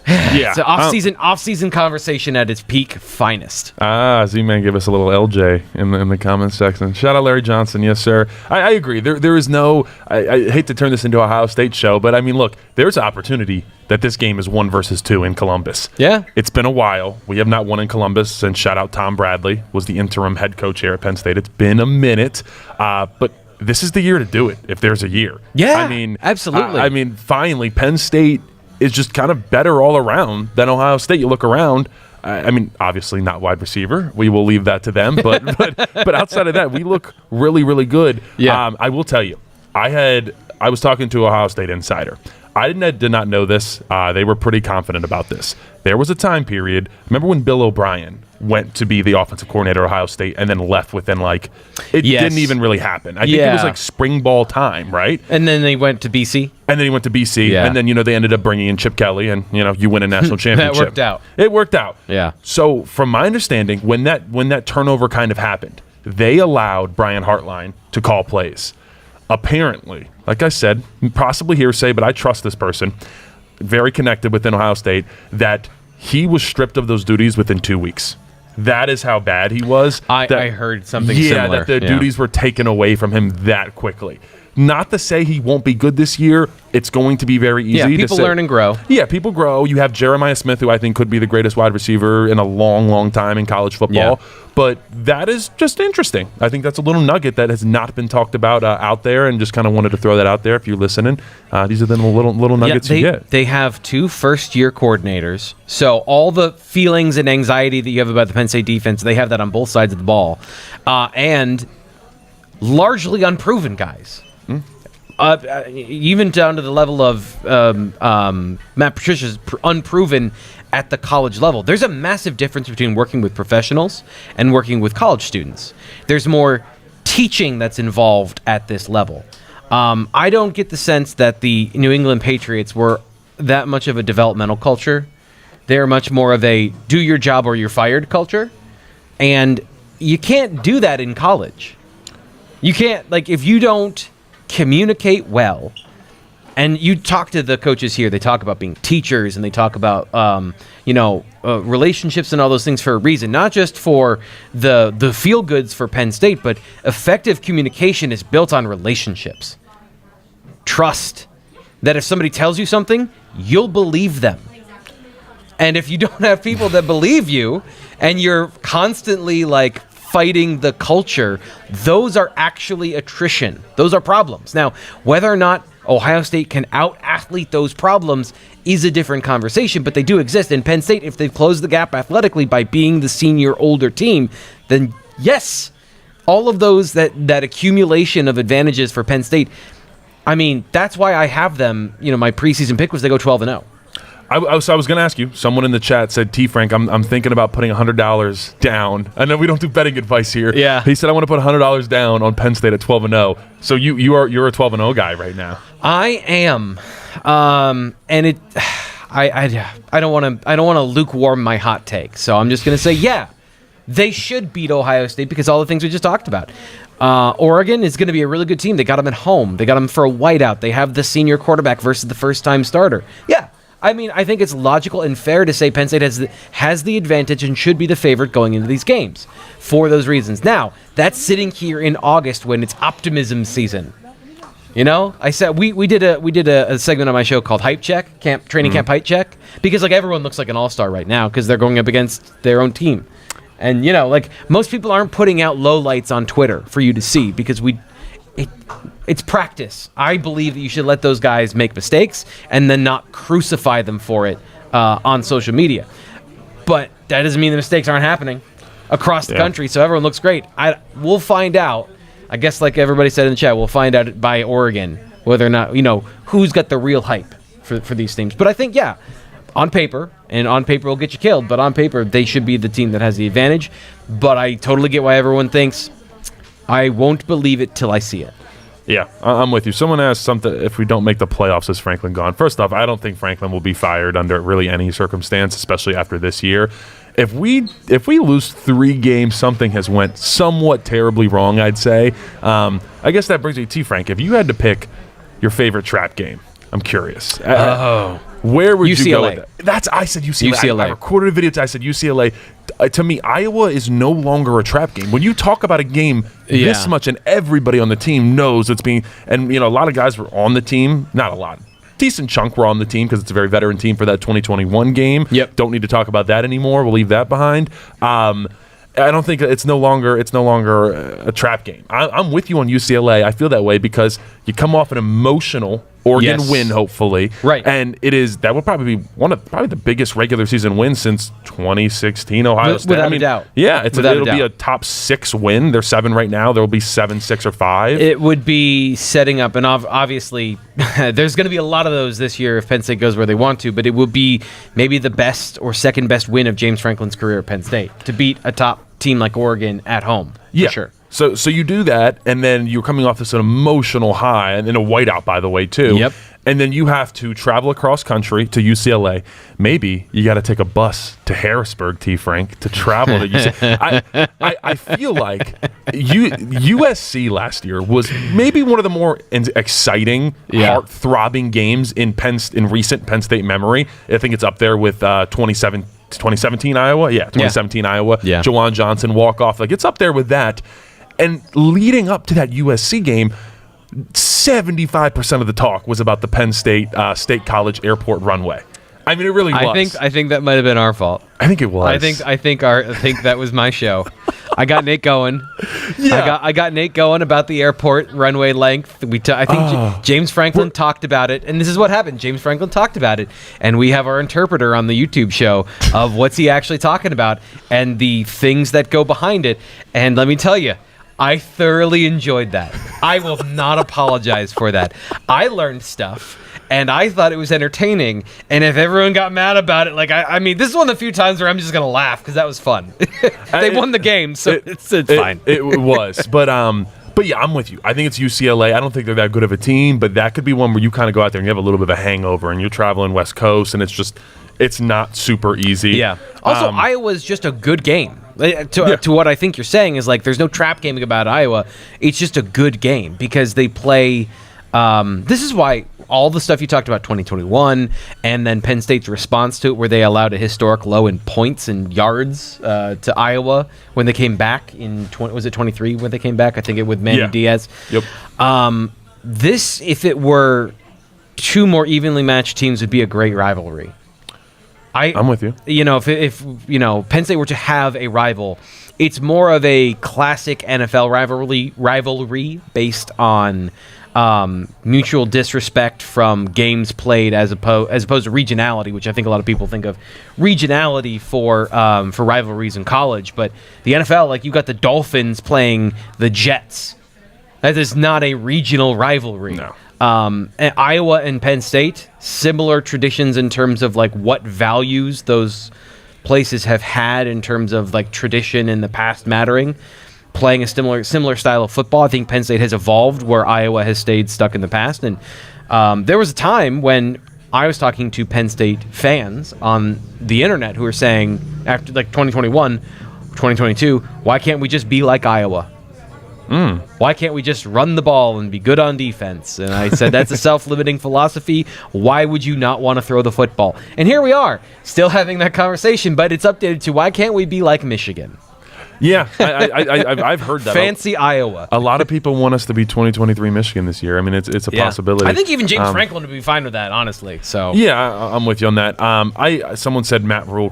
[SPEAKER 1] Yeah,
[SPEAKER 2] it's an off-season conversation at its peak finest.
[SPEAKER 1] Z-Man gave us a little LJ in the comments section. Shout out Larry Johnson, yes sir. I agree. There is no. I hate to turn this into a Ohio State show, but I mean, look, there's opportunity that this game is 1 versus 2 in Columbus.
[SPEAKER 2] Yeah,
[SPEAKER 1] it's been a while. We have not won in Columbus since shout out Tom Bradley was the interim head coach here at Penn State. It's been a minute, but this is the year to do it. If there's a year,
[SPEAKER 2] yeah, I mean, absolutely.
[SPEAKER 1] Finally, Penn State is just kind of better all around than Ohio State. You look around, obviously not wide receiver. We will leave that to them. But outside of that, we look really, really good.
[SPEAKER 2] Yeah.
[SPEAKER 1] I will tell you, I was talking to Ohio State Insider. I did not know this. They were pretty confident about this. There was a time period. Remember when Bill O'Brien went to be the offensive coordinator at Ohio State and then left within didn't even really happen. I think it was like spring ball time, right?
[SPEAKER 2] And then they went to BC.
[SPEAKER 1] And then he went to BC. Yeah. And then, they ended up bringing in Chip Kelly and, you win a national championship.
[SPEAKER 2] That worked out.
[SPEAKER 1] It worked out.
[SPEAKER 2] Yeah.
[SPEAKER 1] So from my understanding, when that turnover kind of happened, they allowed Brian Hartline to call plays. Apparently, like I said, possibly hearsay, but I trust this person, very connected within Ohio State, that he was stripped of those duties within 2 weeks. That is how bad he was.
[SPEAKER 2] I heard something similar.
[SPEAKER 1] Yeah, that the duties were taken away from him that quickly. Not to say he won't be good this year. It's going to be very easy.
[SPEAKER 2] Yeah, people learn and grow.
[SPEAKER 1] Yeah, people grow. You have Jeremiah Smith, who I think could be the greatest wide receiver in a long, long time in college football. Yeah. But that is just interesting. I think that's a little nugget that has not been talked about out there, and just kind of wanted to throw that out there if you're listening. These are the little nuggets you get.
[SPEAKER 2] They have 2 first-year coordinators. So all the feelings and anxiety that you have about the Penn State defense, they have that on both sides of the ball. And largely unproven guys. Even down to the level of Matt Patricia's unproven at the college level. There's a massive difference between working with professionals and working with college students. There's more teaching that's involved at this level. I don't get the sense that the New England Patriots were that much of a developmental culture. They're much more of a do your job or you're fired culture. And you can't do that in college. You can't, if you don't communicate well, and you talk to the coaches here, they talk about being teachers, and they talk about relationships and all those things for a reason, not just for the feel goods for Penn State, but effective communication is built on relationships, trust, that if somebody tells you something, you'll believe them. And if you don't have people that believe you and you're constantly like fighting the culture, those are actually attrition. Those are problems. Now, whether or not Ohio State can out-athlete those problems is a different conversation, but they do exist. And Penn State, if they've closed the gap athletically by being the senior older team, then yes, all of those, that accumulation of advantages for Penn State, I mean, that's why I have them, my preseason pick was they go 12-0.
[SPEAKER 1] I was going to ask you. Someone in the chat said, Tfrank, I'm thinking about putting $100 down. I know we don't do betting advice here.
[SPEAKER 2] Yeah.
[SPEAKER 1] He said I want to put $100 down on Penn State at 12-0. So you're a 12-0 guy right now.
[SPEAKER 2] I am, and I don't want to lukewarm my hot take. So I'm just going to say, yeah, they should beat Ohio State because all the things we just talked about. Oregon is going to be a really good team. They got them at home. They got them for a whiteout. They have the senior quarterback versus the first-time starter. Yeah. I mean, I think it's logical and fair to say Penn State has the advantage and should be the favorite going into these games for those reasons. Now, that's sitting here in August when it's optimism season. I said we did a segment on my show called Hype Check, training camp Hype Check, because like everyone looks like an all-star right now because they're going up against their own team. And like most people aren't putting out lowlights on Twitter for you to see because it's practice. I believe that you should let those guys make mistakes and then not crucify them for it on social media. But that doesn't mean the mistakes aren't happening across the country, so everyone looks great. We'll find out. I guess like everybody said in the chat, we'll find out by Oregon whether or not, who's got the real hype for these teams. But I think, on paper will get you killed, but on paper, they should be the team that has the advantage. But I totally get why everyone thinks I won't believe it till I see it.
[SPEAKER 1] Yeah, I'm with you. Someone asked something, if we don't make the playoffs, is Franklin gone? First off, I don't think Franklin will be fired under really any circumstance, especially after this year. If we lose 3 games, something has went somewhat terribly wrong, I'd say. I guess that brings me to Tfrank. If you had to pick your favorite trap game, I'm curious. Where would you go with it? I said UCLA. I recorded a video. I said UCLA. To me, Iowa is no longer a trap game. When you talk about a game this much, and everybody on the team knows it's being, and a lot of guys were on the team. Not a lot. Decent chunk were on the team because it's a very veteran team for that 2021 game.
[SPEAKER 2] Yep.
[SPEAKER 1] Don't need to talk about that anymore. We'll leave that behind. I don't think it's no longer a trap game. I'm with you on UCLA. I feel that way because you come off an emotional Oregon win, hopefully.
[SPEAKER 2] Right.
[SPEAKER 1] And that will probably be probably the biggest regular season win since 2016 Ohio State.
[SPEAKER 2] Without a doubt.
[SPEAKER 1] Yeah, it'll be a top 6 win. They're 7 right now. There will be 7, 6, or 5.
[SPEAKER 2] It would be setting up, and obviously there's going to be a lot of those this year if Penn State goes where they want to, but it would be maybe the best or second best win of James Franklin's career at Penn State to beat a top team like Oregon at home.
[SPEAKER 1] Yeah.
[SPEAKER 2] For sure.
[SPEAKER 1] So you do that, and then you're coming off this emotional high, and in a whiteout, by the way, too.
[SPEAKER 2] Yep.
[SPEAKER 1] And then you have to travel across country to UCLA. Maybe you got to take a bus to Harrisburg, Tfrank, to travel to UCLA. I feel like USC last year was maybe one of the more exciting, heart-throbbing games in recent Penn State memory. I think it's up there with 2017 Iowa? Yeah, 2017 Iowa.
[SPEAKER 2] Yeah.
[SPEAKER 1] Jawan Johnson walk-off. It's up there with that. And leading up to that USC game, 75% of the talk was about the Penn State State College Airport runway. I mean, it really was.
[SPEAKER 2] I think that might have been our fault.
[SPEAKER 1] I think it was.
[SPEAKER 2] I think that was my show. I got Nate going.
[SPEAKER 1] Yeah.
[SPEAKER 2] I got Nate going about the airport runway length. I think James Franklin talked about it, and this is what happened. James Franklin talked about it, and we have our interpreter on the YouTube show of what's he actually talking about and the things that go behind it. And let me tell you, I thoroughly enjoyed that. I will not apologize for that. I learned stuff, and I thought it was entertaining. And if everyone got mad about it, I mean, this is one of the few times where I'm just going to laugh because that was fun. They won the game, so it's fine.
[SPEAKER 1] It was. But yeah, I'm with you. I think it's UCLA. I don't think they're that good of a team, but that could be one where you kind of go out there and you have a little bit of a hangover, and you're traveling West Coast, and it's not super easy.
[SPEAKER 2] Yeah. Also, Iowa's just a good game. To what I think you're saying is there's no trap game about Iowa. It's just a good game because they play. This is why all the stuff you talked about 2021 and then Penn State's response to it, where they allowed a historic low in points and yards to Iowa when they came back in was it 23 when they came back? I think it with Manny Diaz.
[SPEAKER 1] Yep.
[SPEAKER 2] This, if it were two more evenly matched teams would be a great rivalry.
[SPEAKER 1] I'm with you.
[SPEAKER 2] If Penn State were to have a rival, it's more of a classic NFL rivalry based on mutual disrespect from games played as opposed to regionality, which I think a lot of people think of regionality for rivalries in college. But the NFL, like, you got the Dolphins playing the Jets. That is not a regional rivalry.
[SPEAKER 1] No.
[SPEAKER 2] And Iowa and Penn State, similar traditions in terms of like what values those places have had in terms of like tradition in the past mattering. Playing a similar style of football. I think Penn State has evolved where Iowa has stayed stuck in the past. And there was a time when I was talking to Penn State fans on the internet who were saying, after like 2021, 2022, why can't we just be like Iowa? Why can't we just run the ball and be good on defense? And I said, that's a self-limiting philosophy. Why would you not want to throw the football? And here we are, still having that conversation, but it's updated to, why can't we be like Michigan?
[SPEAKER 1] Yeah, I've heard that.
[SPEAKER 2] Fancy Iowa. A
[SPEAKER 1] lot of people want us to be 2023 Michigan this year. I mean, it's a possibility.
[SPEAKER 2] I think even James Franklin would be fine with that, honestly. So
[SPEAKER 1] yeah, I'm with you on that. Someone said Matt Rule ?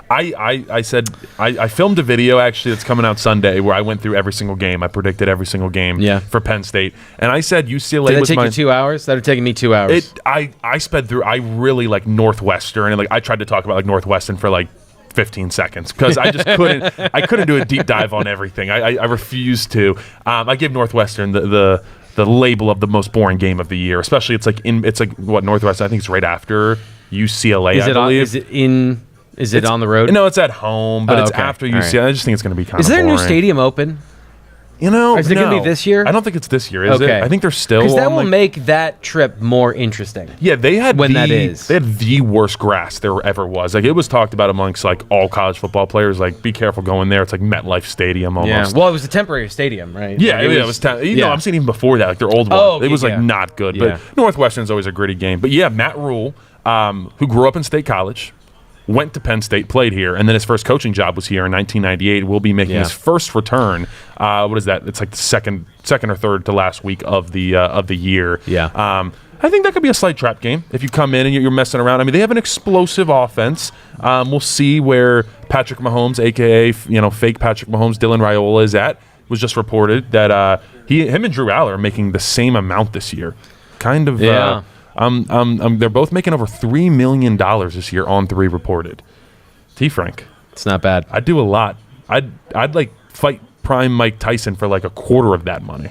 [SPEAKER 1] I said I filmed a video actually that's coming out Sunday where I went through every single game. I predicted every single game for Penn State, and I said UCLA.
[SPEAKER 2] Did that take you 2 hours? That would have taken me 2 hours.
[SPEAKER 1] I sped through. I really like Northwestern, and like I tried to talk about like Northwestern for like 15 seconds because I just couldn't do a deep dive on everything. I refused to. I give Northwestern the label of the most boring game of the year, especially it's like what, Northwestern, I think it's right after UCLA.
[SPEAKER 2] Is it on the road?
[SPEAKER 1] No, it's at home, but it's after UCLA. Right. I just think it's going to be kind of boring.
[SPEAKER 2] Is there a new stadium open? Is it going to be this year?
[SPEAKER 1] I don't think it's this year, is it? I think they're still.
[SPEAKER 2] Because that will make that trip more interesting.
[SPEAKER 1] Yeah, they had
[SPEAKER 2] They
[SPEAKER 1] had the worst grass there ever was. Like, it was talked about amongst like all college football players. Like, be careful going there. It's like MetLife Stadium almost.
[SPEAKER 2] Yeah. Well, it was a temporary stadium, right?
[SPEAKER 1] Yeah, it was. I'm saying even before that, like their old one.
[SPEAKER 2] Okay,
[SPEAKER 1] it was like not good. But Northwestern's always a gritty game. But yeah, Matt Rule, who grew up in State College, went to Penn State, played here, and then his first coaching job was here in 1998. Will be making his first return. What is that? It's like the second or third to last week of the year.
[SPEAKER 2] Yeah.
[SPEAKER 1] I think that could be a slight trap game if you come in and you're messing around. I mean, they have an explosive offense. We'll see where Patrick Mahomes, aka fake Patrick Mahomes, Dylan Raiola is at. It was just reported that him and Drew Aller are making the same amount this year. Kind of.
[SPEAKER 2] Yeah.
[SPEAKER 1] They're both making over $3 million this year on 3 reported. Tfrank.
[SPEAKER 2] It's not bad.
[SPEAKER 1] I'd do a lot. I'd like fight prime Mike Tyson for like a quarter of that money.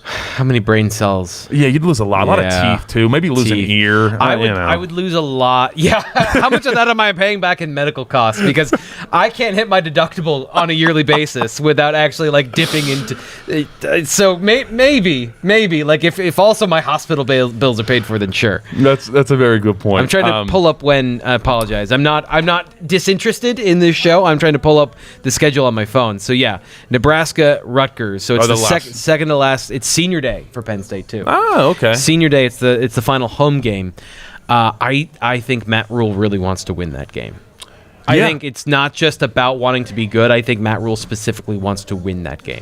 [SPEAKER 2] How many brain cells?
[SPEAKER 1] Yeah, you'd lose a lot. A lot of teeth, too. Maybe lose an ear.
[SPEAKER 2] I would lose a lot. Yeah. How much of that am I paying back in medical costs? Because I can't hit my deductible on a yearly basis without actually, like, dipping into... So maybe. Like, if also my hospital bills are paid for, then sure.
[SPEAKER 1] That's a very good point.
[SPEAKER 2] I'm trying to pull up when... I apologize. I'm not disinterested in this show. I'm trying to pull up the schedule on my phone. So, yeah. Nebraska, Rutgers. So, it's the second to last... It's senior day for Penn State too.
[SPEAKER 1] Oh, okay.
[SPEAKER 2] Senior day. It's the final home game. I think Matt Rule really wants to win that game. I think it's not just about wanting to be good. I think Matt Rule specifically wants to win that game,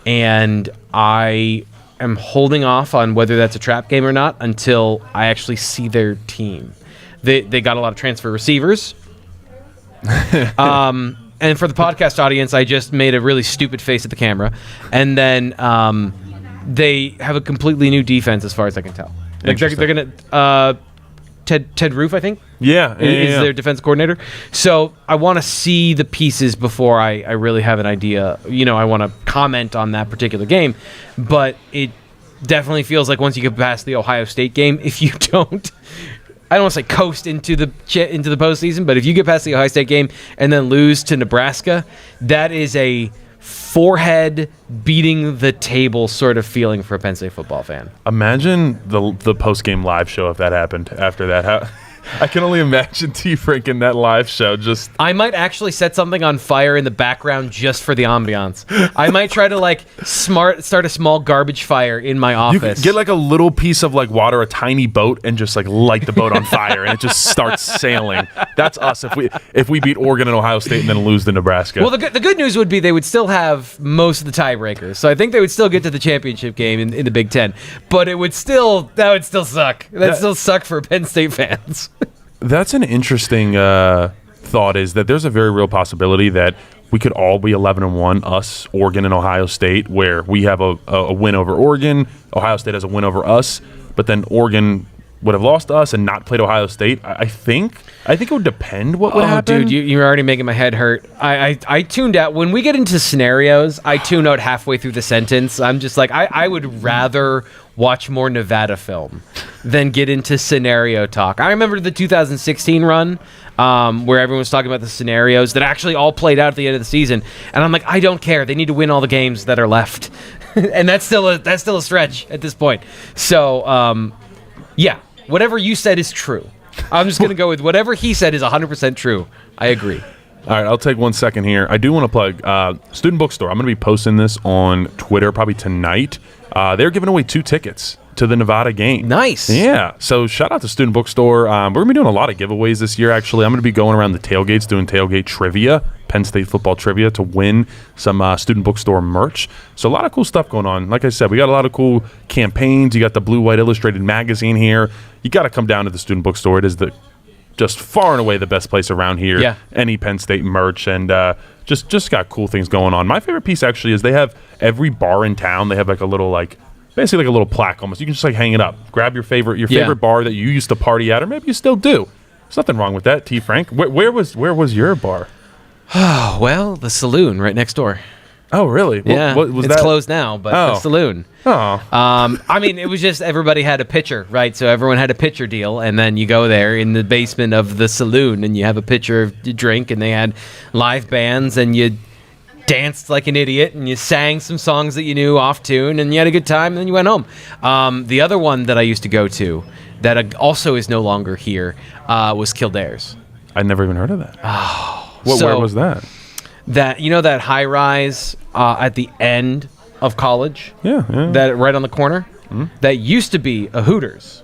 [SPEAKER 2] and I am holding off on whether that's a trap game or not until I actually see their team. They got a lot of transfer receivers. And for the podcast audience, I just made a really stupid face at the camera, and then. They have a completely new defense, as far as I can tell. Like they're gonna Ted Roof, I think. Is their defense coordinator. So I want to see the pieces before I really have an idea. I want to comment on that particular game, but it definitely feels like once you get past the Ohio State game, if you don't. I don't want to say coast into the postseason, but if you get past the Ohio State game and then lose to Nebraska, that is a forehead beating the table sort of feeling for a Penn State football fan.
[SPEAKER 1] Imagine the post-game live show if that happened after that. I can only imagine Tfrank in that live show. Just
[SPEAKER 2] I might actually set something on fire in the background just for the ambiance. I might try to start a small garbage fire in my office.
[SPEAKER 1] You could get like a little piece of like water, a tiny boat, and just like light the boat on fire, and it just starts sailing. That's us if we beat Oregon and Ohio State and then lose to Nebraska.
[SPEAKER 2] Well, the good news would be they would still have most of the tiebreakers, so I think they would still get to the championship game in the Big Ten. But that would still suck. That still suck for Penn State fans.
[SPEAKER 1] That's an interesting thought. Is that there's a very real possibility that we could all be 11-1, us, Oregon, and Ohio State, where we have a win over Oregon, Ohio State has a win over us, but then Oregon would have lost to us and not played Ohio State. I think it would depend what would happen.
[SPEAKER 2] Dude, you're already making my head hurt. I tuned out. When we get into scenarios, I tune out halfway through the sentence. I'm just like, I would rather watch more Nevada film than get into scenario talk. I remember the 2016 run where everyone was talking about the scenarios that actually all played out at the end of the season. And I'm like, I don't care. They need to win all the games that are left. And that's still a stretch at this point. So, yeah. Whatever you said is true. I'm just going to go with whatever he said is 100% true. I agree.
[SPEAKER 1] All right, I'll take 1 second here. I do want to plug Student Bookstore. I'm going to be posting this on Twitter probably tonight. They're giving away 2 tickets to the Nevada game.
[SPEAKER 2] Nice.
[SPEAKER 1] Yeah, so shout out to Student Bookstore. We're going to be doing a lot of giveaways this year, actually. I'm going to be going around the tailgates doing tailgate trivia, Penn State football trivia, to win some Student Bookstore merch. So a lot of cool stuff going on. Like I said, we got a lot of cool campaigns. You got the Blue White Illustrated magazine here. You got to come down to the Student Bookstore. It is just far and away the best place around here.
[SPEAKER 2] Yeah.
[SPEAKER 1] Any Penn State merch, and just got cool things going on. My favorite piece actually is they have every bar in town. They have like a little basically like a little plaque almost. You can just like hang it up. Grab your favorite bar that you used to party at, or maybe you still do. There's nothing wrong with that. Tfrank, where was your bar?
[SPEAKER 2] Oh, well, the saloon right next door.
[SPEAKER 1] Oh, really?
[SPEAKER 2] Yeah,
[SPEAKER 1] what was
[SPEAKER 2] it's
[SPEAKER 1] that?
[SPEAKER 2] closed now, but the saloon.
[SPEAKER 1] Oh.
[SPEAKER 2] I mean, it was just everybody had a pitcher, right? So everyone had a pitcher deal, and then you go there in the basement of the saloon, and you have a pitcher of drink, and they had live bands, and you danced like an idiot, and you sang some songs that you knew off tune, and you had a good time, and then you went home. The other one that I used to go to that also is no longer here was Kildare's.
[SPEAKER 1] I never even heard of that.
[SPEAKER 2] Oh.
[SPEAKER 1] Where was that?
[SPEAKER 2] That high rise at the end of college?
[SPEAKER 1] Yeah.
[SPEAKER 2] That right on the corner? Mm-hmm. That used to be a Hooters.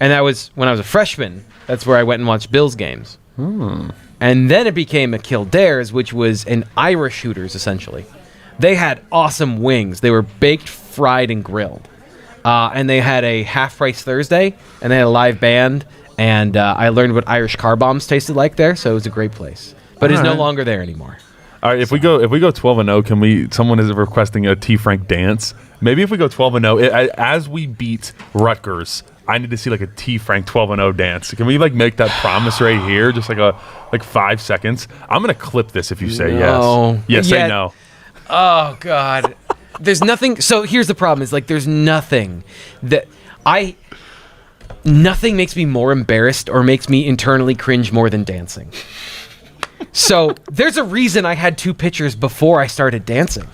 [SPEAKER 2] And that was when I was a freshman. That's where I went and watched Bills games. And then it became a Kildare's, which was an Irish Hooters, essentially. They had awesome wings. They were baked, fried, and grilled. And they had a half-price Thursday, and they had a live band. And I learned what Irish car bombs tasted like there, so it was a great place. But it's no longer there anymore.
[SPEAKER 1] All right, if we go 12-0, can we? Someone is requesting a Tfrank dance. Maybe if we go 12-0, as we beat Rutgers, I need to see like a Tfrank 12-0 dance. Can we like make that promise right here? Just like 5 seconds. I'm gonna clip this if you say yes. Yes, say no.
[SPEAKER 2] Oh God, there's nothing. So here's the problem: is like there's nothing that nothing makes me more embarrassed or makes me internally cringe more than dancing. So there's a reason I had 2 pitchers before I started dancing,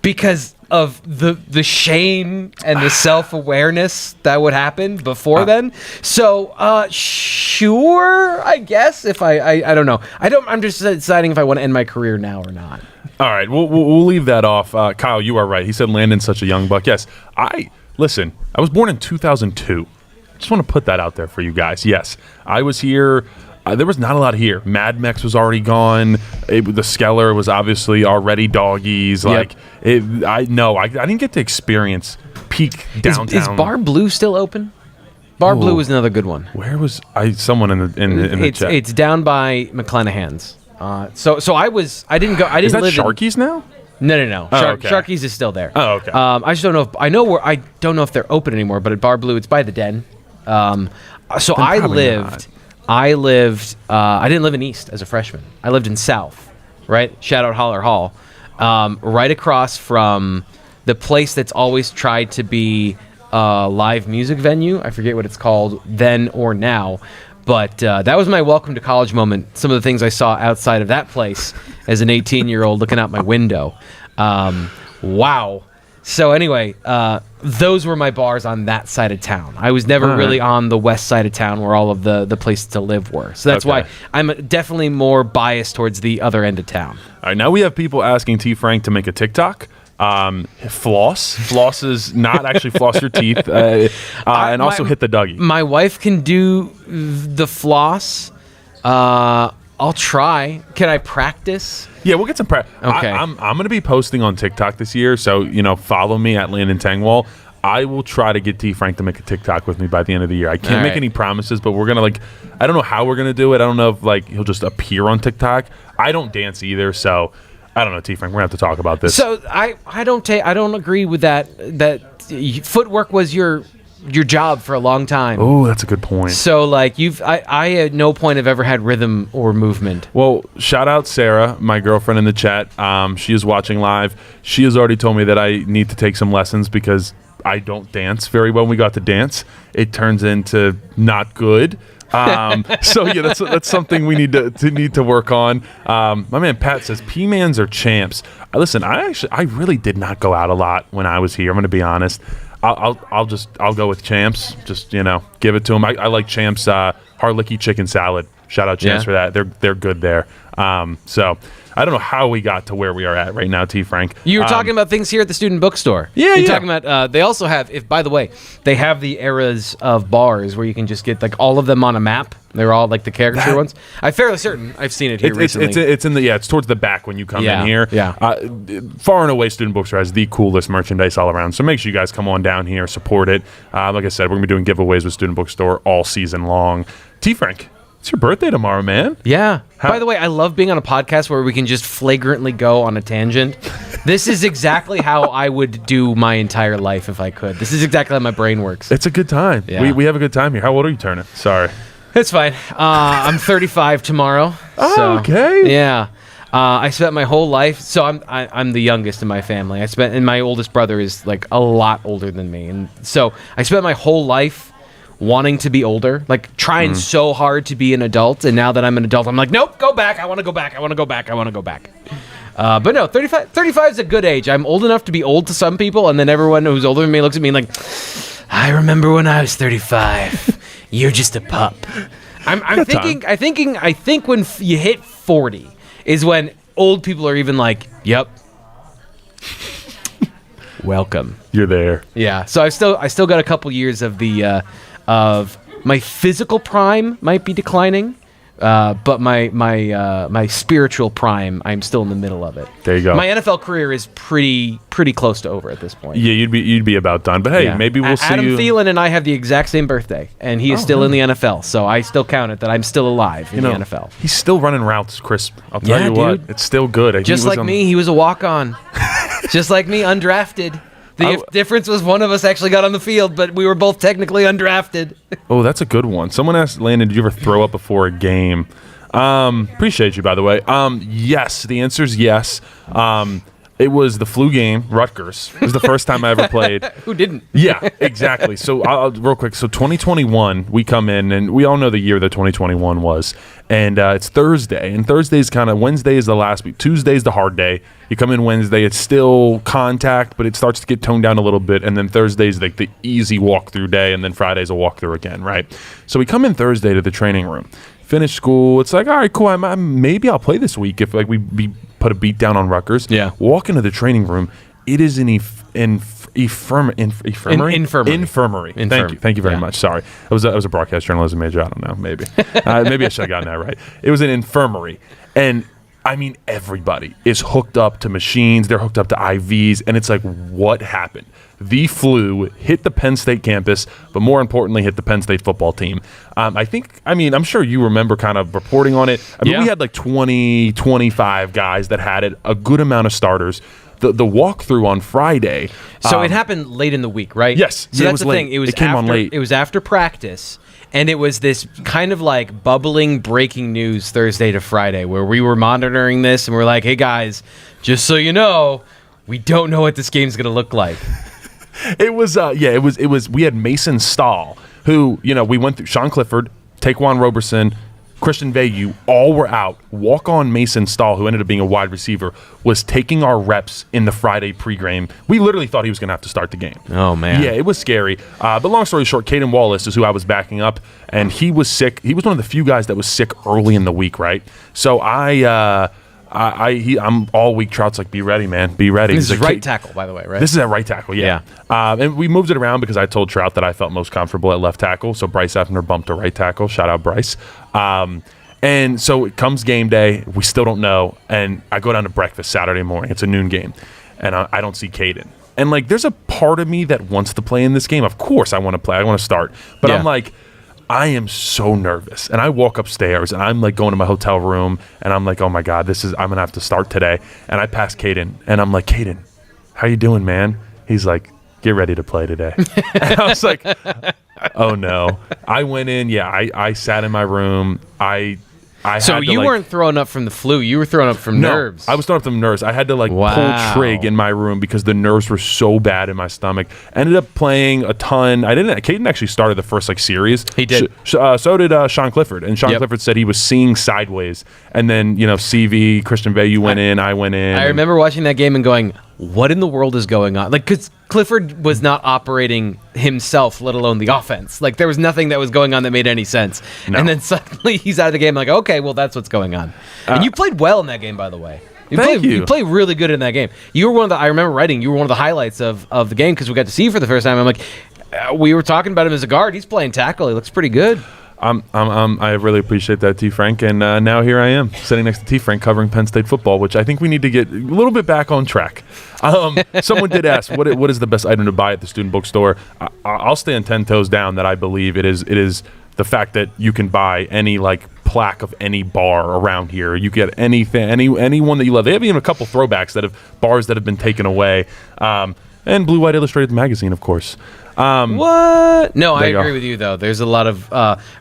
[SPEAKER 2] because of the shame and the self-awareness that would happen before then. So sure, I guess if I don't know. I'm just deciding if I want to end my career now or not.
[SPEAKER 1] All right, we'll leave that off. Kyle, you are right. He said Landon's such a young buck. Yes, I was born in 2002. I just want to put that out there for you guys. Yes, I was here. There was not a lot here. Mad Mex was already gone. The Skeller was obviously already doggies.
[SPEAKER 2] Yep.
[SPEAKER 1] I didn't get to experience peak downtown.
[SPEAKER 2] Is Bar Blue still open? Bar Blue was another good one.
[SPEAKER 1] Where was someone in the chat?
[SPEAKER 2] It's down by McClanahan's. So I didn't go. I didn't
[SPEAKER 1] is that
[SPEAKER 2] live
[SPEAKER 1] Sharky's now?
[SPEAKER 2] No.
[SPEAKER 1] Oh, okay.
[SPEAKER 2] Sharky's is still there.
[SPEAKER 1] Oh, okay.
[SPEAKER 2] I just don't know I don't know if they're open anymore. But at Bar Blue, it's by the Den. So I didn't live in East as a freshman. I lived in South, right? Shout out Holler Hall. Right across from the place that's always tried to be a live music venue. I forget what it's called then or now. But that was my welcome to college moment. Some of the things I saw outside of that place as an 18-year-old looking out my window. Wow. So anyway, those were my bars on that side of town. I was never really on the west side of town where all of the places to live were. So that's why I'm definitely more biased towards the other end of town.
[SPEAKER 1] All right, now we have people asking Tfrank to make a TikTok. Floss is not actually floss your teeth, and also hit the Dougie.
[SPEAKER 2] My wife can do the floss. I'll try. Can I practice?
[SPEAKER 1] Yeah, we'll get some practice.
[SPEAKER 2] Okay.
[SPEAKER 1] I'm going to be posting on TikTok this year, so follow me at Landon Tangwall. I will try to get Tfrank to make a TikTok with me by the end of the year. I can't make any promises, but we're gonna I don't know how we're gonna do it. I don't know if he'll just appear on TikTok. I don't dance either, so I don't know, Tfrank. We're gonna have to talk about this.
[SPEAKER 2] So I don't agree with that. That footwork was your job for a long time.
[SPEAKER 1] Oh, that's a good point.
[SPEAKER 2] So I at no point have ever had rhythm or movement.
[SPEAKER 1] Well, shout out Sarah, my girlfriend in the chat. She is watching live. She has already told me that I need to take some lessons because I don't dance very well. When we got to dance, it turns into not good. So yeah, that's something we need to work on. My man Pat says P-Mans are champs. Listen, I really did not go out a lot when I was here. I'm going to be honest. I'll go with Champs. Just give it to them. I like Champs Harlicky chicken salad. Shout out Champs for that. They're good there. So I don't know how we got to where we are at right now, Tfrank.
[SPEAKER 2] You were talking about things here at the student bookstore.
[SPEAKER 1] Yeah,
[SPEAKER 2] You're talking about they also have. By the way, they have the eras of bars where you can just get all of them on a map. They're all the caricature ones. I'm fairly certain I've seen it here recently.
[SPEAKER 1] It's in the it's towards the back when you come in here.
[SPEAKER 2] Yeah.
[SPEAKER 1] Far and away, Student Bookstore has the coolest merchandise all around. So make sure you guys come on down here, support it. Like I said, we're gonna be doing giveaways with Student Bookstore all season long. Tfrank, it's your birthday tomorrow, man.
[SPEAKER 2] Yeah. By the way, I love being on a podcast where we can just flagrantly go on a tangent. This is exactly how I would do my entire life if I could. This is exactly how my brain works.
[SPEAKER 1] It's a good time.
[SPEAKER 2] Yeah.
[SPEAKER 1] We have a good time here. How old are you turning? Sorry.
[SPEAKER 2] It's fine. I'm 35 tomorrow.
[SPEAKER 1] Oh, okay.
[SPEAKER 2] Yeah. I spent my whole life. So I'm the youngest in my family. And my oldest brother is a lot older than me, and so I spent my whole life wanting to be older, trying so hard to be an adult. And now that I'm an adult, I'm like, nope, go back. I want to go back. I want to go back. I want to go back. But no, 35 is a good age. I'm old enough to be old to some people, and then everyone who's older than me looks at me like, I remember when I was 35. You're just a pup. I think when you hit 40 is when old people are even like, yep. Welcome.
[SPEAKER 1] You're there.
[SPEAKER 2] Yeah. So I still got a couple years of of my physical prime might be declining, but my spiritual prime, I'm still in the middle of it.
[SPEAKER 1] There you go.
[SPEAKER 2] My NFL career is pretty close to over at this point.
[SPEAKER 1] Yeah, you'd be about done. But hey, maybe we'll see
[SPEAKER 2] Adam
[SPEAKER 1] you.
[SPEAKER 2] Thielen and I have the exact same birthday, and he is still in the NFL. So I still count it that I'm still alive in the NFL.
[SPEAKER 1] He's still running routes, Chris. I'll tell you what,
[SPEAKER 2] dude.
[SPEAKER 1] it's still good.
[SPEAKER 2] Just like me, he was a walk-on. Just like me, undrafted. The difference was one of us actually got on the field, but we were both technically undrafted.
[SPEAKER 1] Oh, that's a good one. Someone asked Landon, did you ever throw up before a game? Appreciate you, by the way. Yes, the answer is yes. It was the flu game, Rutgers. It was the first time I ever played.
[SPEAKER 2] Who didn't?
[SPEAKER 1] Yeah, exactly. So real quick, so 2021, we come in, and we all know the year that 2021 was. And it's Thursday, and Thursday's Wednesday is the last week. Tuesday's the hard day. You come in Wednesday, it's still contact, but it starts to get toned down a little bit. And then Thursday's the easy walkthrough day, and then Friday's a walkthrough again, right? So we come in Thursday to the training room. Finish school. It's like, all right, cool. Maybe I'll play this week if we put a beat down on Rutgers.
[SPEAKER 2] Yeah.
[SPEAKER 1] Walk into the training room. It is an infirmary. Thank you very much. Sorry, I was a broadcast journalism major. I don't know. Maybe maybe I should have gotten that right. It was an infirmary, and I mean everybody is hooked up to machines. They're hooked up to IVs, and it's like, what happened? The flu hit the Penn State campus, but more importantly, hit the Penn State football team. I'm sure you remember kind of reporting on it. We had 20, 25 guys that had it, a good amount of starters. The walkthrough on Friday.
[SPEAKER 2] So it happened late in the week, right?
[SPEAKER 1] Yes.
[SPEAKER 2] So that's the thing. It came on late. It was after practice, and it was this kind of bubbling breaking news Thursday to Friday where we were monitoring this, and we're like, hey, guys, just so you know, we don't know what this game's going to look like.
[SPEAKER 1] It was we had Mason Stahl, who, we went through Sean Clifford, Taquan Roberson, Christian Veyu, all were out. Walk-on Mason Stahl, who ended up being a wide receiver, was taking our reps in the Friday pregame. We literally thought he was going to have to start the game.
[SPEAKER 2] Oh, man.
[SPEAKER 1] Yeah, it was scary. But long story short, Caden Wallace is who I was backing up, and he was sick. He was one of the few guys that was sick early in the week, right? So I'm all week. Trout's like, be ready, man. Be ready.
[SPEAKER 2] This is right tackle, by the way, right?
[SPEAKER 1] This is at right tackle, yeah. And we moved it around because I told Trout that I felt most comfortable at left tackle. So Bryce Effner bumped to right tackle. Shout out Bryce. And so it comes game day. We still don't know. And I go down to breakfast Saturday morning. It's a noon game. And I don't see Caden. And, like, there's a part of me that wants to play in this game. Of course I want to play. I want to start. But I'm like, I am so nervous. And I walk upstairs, and I'm, like, going to my hotel room, and I'm like, oh, my God, I'm going to have to start today. And I pass Caden, and I'm like, Caden, how you doing, man? He's like, get ready to play today. And I was like, oh, no. I went in. I sat in my room.
[SPEAKER 2] So you weren't throwing up from the flu. You were throwing up from nerves.
[SPEAKER 1] I was throwing up from nerves. I had to pull trig in my room because the nerves were so bad in my stomach. Ended up playing a ton. Caden actually started the first series.
[SPEAKER 2] He did.
[SPEAKER 1] So did Sean Clifford. And Sean Clifford said he was seeing sideways. And then, CV, Christian Veyu went in. I went in.
[SPEAKER 2] I remember watching that game and going, what in the world is going on? Because Clifford was not operating himself, let alone the offense. There was nothing that was going on that made any sense. No. And then suddenly he's out of the game. Like, okay, well, that's what's going on. And you played well in that game, by the way. You played really good in that game. You were I remember writing, you were one of the highlights of the game because we got to see you for the first time. I'm like, we were talking about him as a guard. He's playing tackle. He looks pretty good.
[SPEAKER 1] I really appreciate that, Tfrank, and now here I am sitting next to Tfrank covering Penn State football, which I think we need to get a little bit back on track. Someone did ask, what is the best item to buy at the student bookstore? I'll stand 10 toes down that I believe it is the fact that you can buy any plaque of any bar around here. You get anything, anyone that you love. They have even a couple throwbacks bars that have been taken away, and Blue White Illustrated magazine, of course.
[SPEAKER 2] What? No, I agree with you though. There's a lot of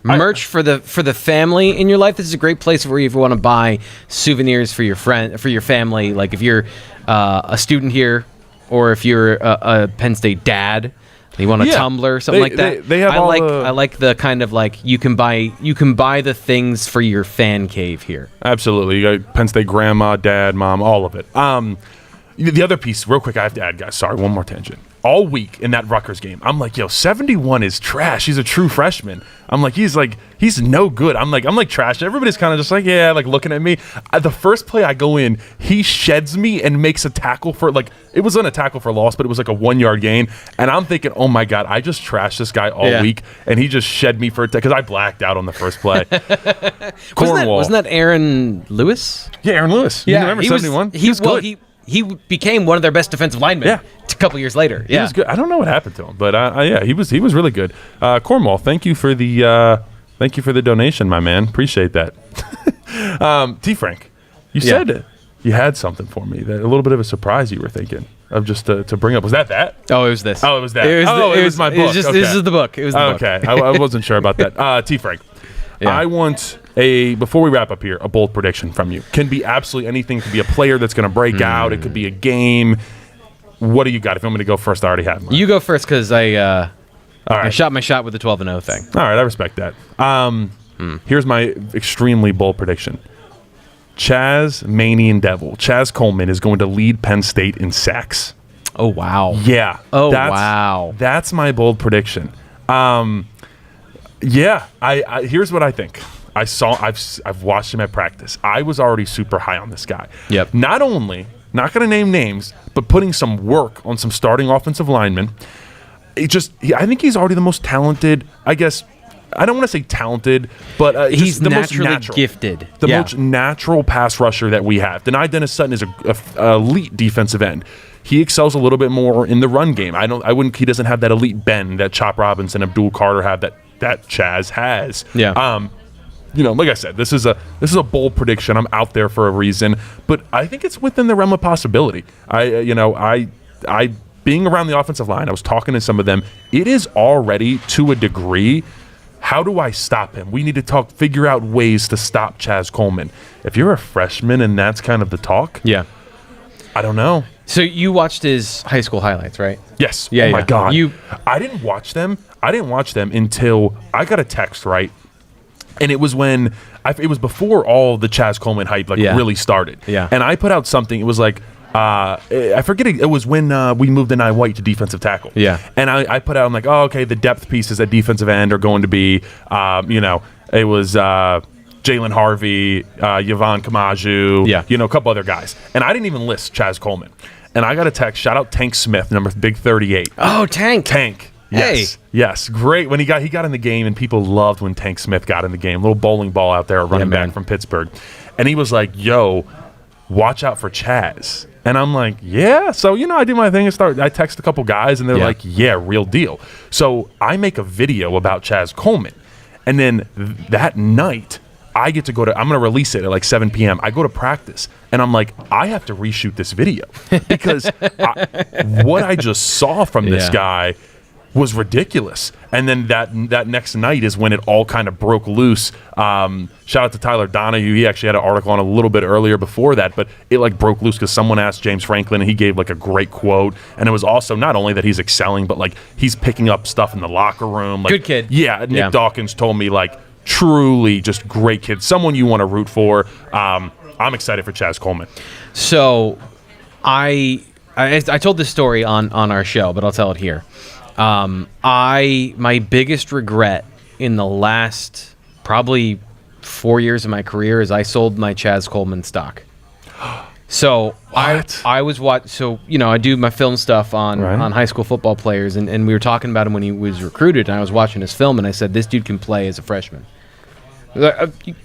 [SPEAKER 2] merch for the family in your life. This is a great place where if you want to buy souvenirs for your family. If you're a student here, or if you're a Penn State dad, you want a tumbler, something like that.
[SPEAKER 1] They have
[SPEAKER 2] I like the kind of you can buy the things for your fan cave here.
[SPEAKER 1] Absolutely, you got Penn State grandma, dad, mom, all of it. The other piece, real quick, I have to add, guys. Sorry, one more tangent. All week in that Rutgers game, I'm like, 71 is trash. He's a true freshman. I'm like, he's no good. I'm like trash. Everybody's kind of just looking at me. The first play I go in, he sheds me and makes a tackle for it wasn't a tackle for loss, but it was a 1 yard gain. And I'm thinking, oh my God, I just trashed this guy all week, and he just shed me for because I blacked out on the first play.
[SPEAKER 2] Wasn't that Aaron Lewis?
[SPEAKER 1] Yeah, Aaron Lewis.
[SPEAKER 2] Yeah,
[SPEAKER 1] you remember 71?
[SPEAKER 2] He was good. He became one of their best defensive linemen a couple years later.
[SPEAKER 1] He was good. I don't know what happened to him, but he was really good. Cornwall, thank you for the donation, my man. Appreciate that. Tfrank, you said you had something for me, that a little bit of a surprise you were thinking of just to bring up. Was that?
[SPEAKER 2] Oh, it was this.
[SPEAKER 1] Oh, it was that. It was my book.
[SPEAKER 2] This is the book. It was the book.
[SPEAKER 1] Okay, I wasn't sure about that. Tfrank. Yeah. I want before we wrap up here, a bold prediction from you. Can be absolutely anything. It could be a player that's going to break out. It could be a game. What do you got? If you want me to go first, I already have mine.
[SPEAKER 2] You go first because I shot my shot with the 12-0 thing.
[SPEAKER 1] All right, I respect that. Here's my extremely bold prediction. Chaz Manian Devil, Chaz Coleman, is going to lead Penn State in sacks.
[SPEAKER 2] Oh, wow.
[SPEAKER 1] Yeah.
[SPEAKER 2] Wow.
[SPEAKER 1] That's my bold prediction. Here's what I think. I've watched him at practice. I was already super high on this guy.
[SPEAKER 2] Yep.
[SPEAKER 1] Not only, not going to name names, but putting some work on some starting offensive linemen. I think he's already the most talented, I guess. I don't want to say talented, but
[SPEAKER 2] he's
[SPEAKER 1] the
[SPEAKER 2] naturally
[SPEAKER 1] most natural,
[SPEAKER 2] gifted.
[SPEAKER 1] The most natural pass rusher that we have. Denai Dennis Sutton is a elite defensive end. He excels a little bit more in the run game. He doesn't have that elite bend that Chop Robinson, Abdul Carter have that Chaz has.
[SPEAKER 2] Yeah.
[SPEAKER 1] Like I said, this is a bold prediction. I'm out there for a reason, but I think it's within the realm of possibility. I being around the offensive line, I was talking to some of them. It is already to a degree. How do I stop him? We need to figure out ways to stop Chaz Coleman. If you're a freshman and that's kind of the talk, I don't know.
[SPEAKER 2] So you watched his high school highlights, right?
[SPEAKER 1] Yes.
[SPEAKER 2] Yeah.
[SPEAKER 1] Oh my God.
[SPEAKER 2] You.
[SPEAKER 1] I didn't watch them until I got a text, right? And it was when it was before all the Chaz Coleman hype really started.
[SPEAKER 2] Yeah.
[SPEAKER 1] And I put out something. It was like I forget. It was when we moved Deni White to defensive tackle.
[SPEAKER 2] Yeah.
[SPEAKER 1] And I put out. I'm like, oh, okay. The depth pieces at defensive end are going to be, it was Jalen Harvey, Yvonne Kamaju, a couple other guys. And I didn't even list Chaz Coleman. And I got a text. Shout out Tank Smith, number big 38.
[SPEAKER 2] Oh, Tank.
[SPEAKER 1] Yes.
[SPEAKER 2] Hey.
[SPEAKER 1] Yes. Great. When he got in the game, and people loved when Tank Smith got in the game. Little bowling ball out there, running back from Pittsburgh. And he was like, yo, watch out for Chaz. And I'm like, yeah. So, I do my thing and I text a couple guys, and they're like, yeah, real deal. So I make a video about Chaz Coleman. And then that night, I get to I'm going to release it at like 7 p.m. I go to practice, and I'm like, I have to reshoot this video because what I just saw from this guy was ridiculous. And then that next night is when it all kind of broke loose. Shout out to Tyler Donahue. He actually had an article on a little bit earlier before that, but it broke loose because someone asked James Franklin, and he gave a great quote. And it was also not only that he's excelling, but he's picking up stuff in the locker room.
[SPEAKER 2] Good kid.
[SPEAKER 1] Yeah, Nick Dawkins told me truly just great kid, someone you want to root for. I'm excited for Chaz Coleman.
[SPEAKER 2] So I told this story on our show, but I'll tell it here. My biggest regret in the last probably 4 years of my career is I sold my Chaz Coleman stock. So I was I do my film stuff on high school football players, and we were talking about him when he was recruited, and I was watching his film, and I said, this dude can play as a freshman.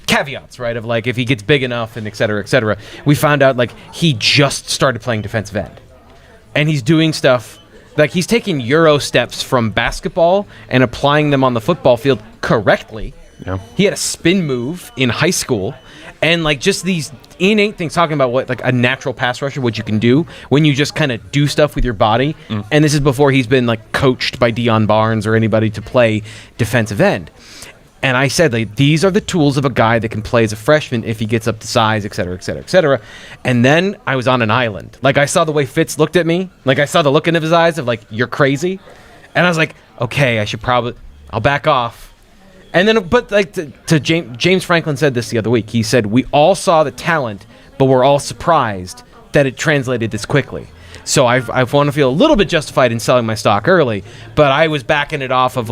[SPEAKER 2] Caveats, right, of if he gets big enough and et cetera, et cetera. We found out he just started playing defensive end, and he's doing stuff he's taking Euro steps from basketball and applying them on the football field correctly.
[SPEAKER 1] Yeah.
[SPEAKER 2] He had a spin move in high school, and just these innate things, talking about what a natural pass rusher, what you can do when you just kind of do stuff with your body. And this is before he's been coached by Deion Barnes or anybody to play defensive end. And I said, these are the tools of a guy that can play as a freshman if he gets up to size, et cetera, et cetera, et cetera. And then I was on an island. I saw the way Fitz looked at me. I saw the look in his eyes of you're crazy. And I was like, okay, I'll back off. And then, but to James Franklin said this the other week. He said, we all saw the talent, but we're all surprised that it translated this quickly. So I want to feel a little bit justified in selling my stock early, but I was backing it off of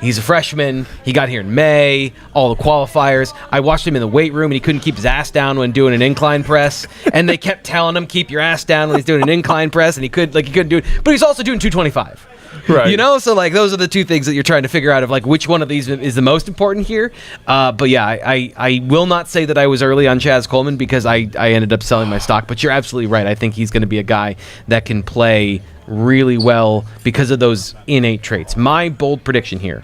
[SPEAKER 2] he's a freshman. He got here in May. All the qualifiers. I watched him in the weight room, and he couldn't keep his ass down when doing an incline press. And they kept telling him, keep your ass down when he's doing an incline press, and he couldn't do it. But he's also doing 225.
[SPEAKER 1] Right.
[SPEAKER 2] So those are the two things that you're trying to figure out of which one of these is the most important here. But yeah, I will not say that I was early on Chaz Coleman because I ended up selling my stock. But you're absolutely right. I think he's going to be a guy that can play really well because of those innate traits. My bold prediction here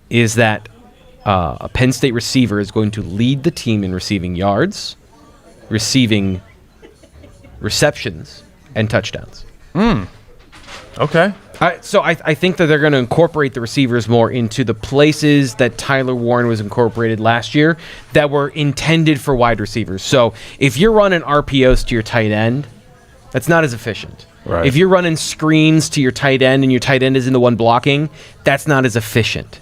[SPEAKER 2] is that a Penn State receiver is going to lead the team in receiving yards, receiving receptions, and touchdowns.
[SPEAKER 1] Okay.
[SPEAKER 2] So I think that they're going to incorporate the receivers more into the places that Tyler Warren was incorporated last year that were intended for wide receivers. So if you're running RPOs to your tight end, that's not as efficient.
[SPEAKER 1] Right.
[SPEAKER 2] If you're running screens to your tight end and your tight end isn't the one blocking, that's not as efficient.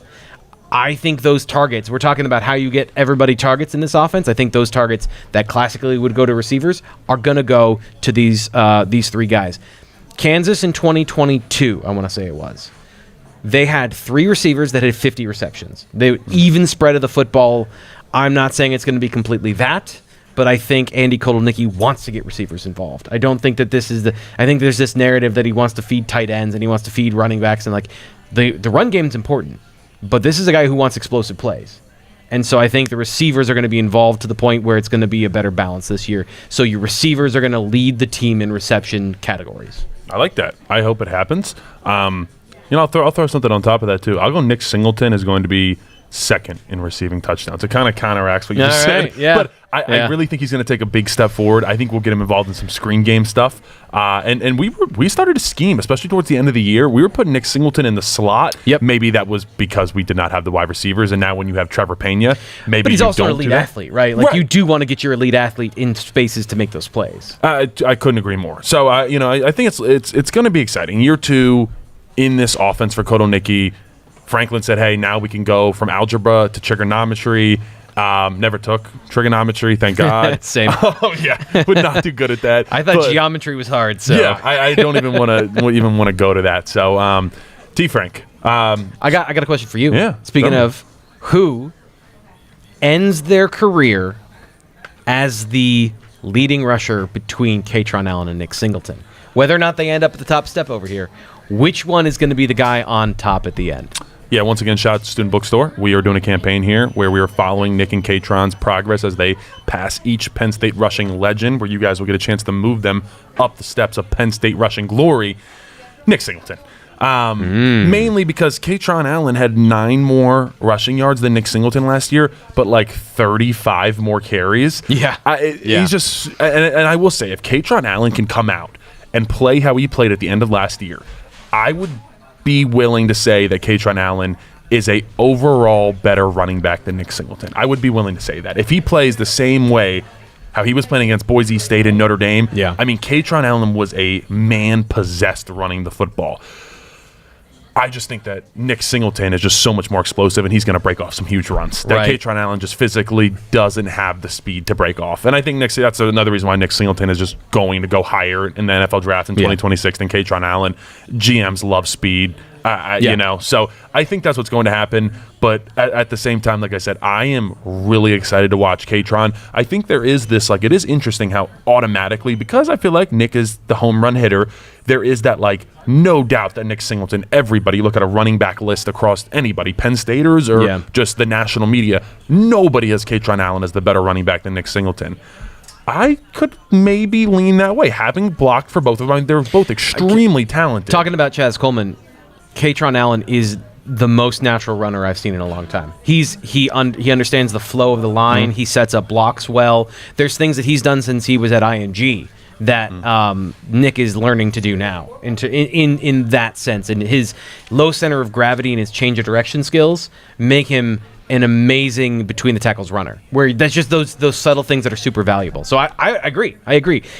[SPEAKER 2] I think those targets, we're talking about how you get everybody targets in this offense. I think those targets that classically would go to receivers are going to go to these three guys. Kansas in 2022, I want to say it was. They had 3 receivers that had 50 receptions. They even spread of the football. I'm not saying it's going to be completely that, but I think Andy Kotelnicki wants to get receivers involved. I don't think that this is I think there's this narrative that he wants to feed tight ends and he wants to feed running backs, and the run game's important. But this is a guy who wants explosive plays. And so I think the receivers are going to be involved to the point where it's going to be a better balance this year. So your receivers are going to lead the team in reception categories.
[SPEAKER 1] I like that. I hope it happens. I'll throw something on top of that too. I'll go Nick Singleton is going to be second in receiving touchdowns. It kind of counteracts what you just said.
[SPEAKER 2] Yeah.
[SPEAKER 1] But I really think he's going to take a big step forward. I think we'll get him involved in some screen game stuff. And we started to scheme, especially towards the end of the year. We were putting Nick Singleton in the slot.
[SPEAKER 2] Yep.
[SPEAKER 1] Maybe that was because we did not have the wide receivers, and now when you have Trevor Pena, maybe
[SPEAKER 2] but he's
[SPEAKER 1] you
[SPEAKER 2] also
[SPEAKER 1] don't
[SPEAKER 2] an elite athlete, right? You do want to get your elite athlete in spaces to make those plays.
[SPEAKER 1] I couldn't agree more. So I think it's going to be exciting. Year 2 in this offense for Kotelnicki. Franklin said, hey, now we can go from algebra to trigonometry. Never took trigonometry, thank God.
[SPEAKER 2] Same.
[SPEAKER 1] Oh yeah, would not do good at that.
[SPEAKER 2] I thought geometry was hard. So
[SPEAKER 1] yeah, I don't even want to go to that. So, T-Frank,
[SPEAKER 2] I got a question for you.
[SPEAKER 1] Yeah.
[SPEAKER 2] Speaking of who ends their career as the leading rusher between Kaytron Allen and Nick Singleton, whether or not they end up at the top step over here, which one is going to be the guy on top at the end?
[SPEAKER 1] Yeah, once again, shout out to Student Bookstore. We are doing a campaign here where we are following Nick and Kaytron's progress as they pass each Penn State rushing legend, where you guys will get a chance to move them up the steps of Penn State rushing glory. Nick Singleton. Mainly because Kaytron Allen had 9 more rushing yards than Nick Singleton last year, but like 35 more carries.
[SPEAKER 2] Yeah.
[SPEAKER 1] He's just, and I will say, if Kaytron Allen can come out and play how he played at the end of last year, I would be willing to say that Kaytron Allen is a overall better running back than Nick Singleton. I would be willing to say that. If he plays the same way how he was playing against Boise State and Notre Dame,
[SPEAKER 2] yeah.
[SPEAKER 1] I mean, Kaytron Allen was a man-possessed running the football. I just think that Nick Singleton is just so much more explosive, and he's going to break off some huge runs. That Kaytron Allen just physically doesn't have the speed to break off. And I think that's another reason why Nick Singleton is just going to go higher in the NFL draft in 2026 than Kaytron Allen. GMs love speed. You know, so I think that's what's going to happen. But at the same time, like I said, I am really excited to watch Kaytron. I think there is this, like, it is interesting how automatically, because I feel like Nick is the home run hitter, there is that, like, no doubt that Nick Singleton, everybody, look at a running back list across anybody, Penn Staters or just the national media, nobody has Kaytron Allen as the better running back than Nick Singleton. I could maybe lean that way, having blocked for both of them. They're both extremely talented.
[SPEAKER 2] Talking about Chaz Coleman, Kaytron Allen is the most natural runner I've seen in a long time. He understands the flow of the line. He sets up blocks well. There's things that he's done since he was at IMG that Nick is learning to do now. In that sense, and his low center of gravity and his change of direction skills make him an amazing between the tackles runner. Where that's just those subtle things that are super valuable. So I agree.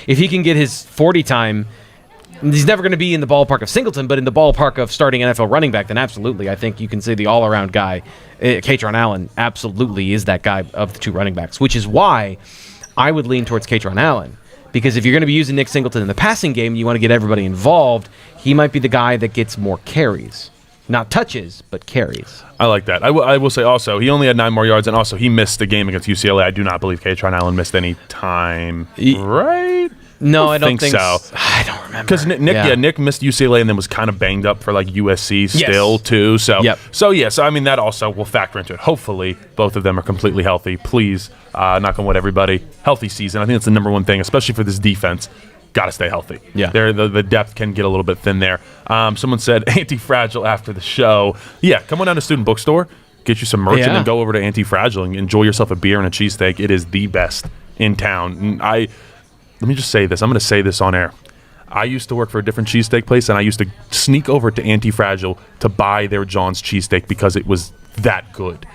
[SPEAKER 2] If he can get his 40 time. He's never going to be in the ballpark of Singleton, but in the ballpark of starting NFL running back, then absolutely. I think you can say the all-around guy, Kaytron Allen, absolutely is that guy of the two running backs, which is why I would lean towards Kaytron Allen. Because if you're going to be using Nick Singleton in the passing game, you want to get everybody involved, he might be the guy that gets more carries. Not touches, but carries.
[SPEAKER 1] I like that. I will say also, he only had 9 more yards, and also he missed the game against UCLA. I do not believe Kaytron Allen missed any time, right?
[SPEAKER 2] No, I don't think
[SPEAKER 1] so.
[SPEAKER 2] I don't remember.
[SPEAKER 1] Because Nick missed UCLA and then was kind of banged up for like USC still too. So I mean that also will factor into it. Hopefully both of them are completely healthy. Please, knock on wood, everybody. Healthy season. I think that's the number one thing, especially for this defense. Got to stay healthy. Yeah, the depth can get a little bit thin there. Someone said Anti-Fragile after the show. Yeah, come on down to Student Bookstore, get you some merch, and then go over to Anti-Fragile and enjoy yourself a beer and a cheesesteak. It is the best in town. And let me just say this. I'm going to say this on air. I used to work for a different cheesesteak place, and I used to sneak over to Anti-Fragile to buy their John's cheesesteak because it was that good.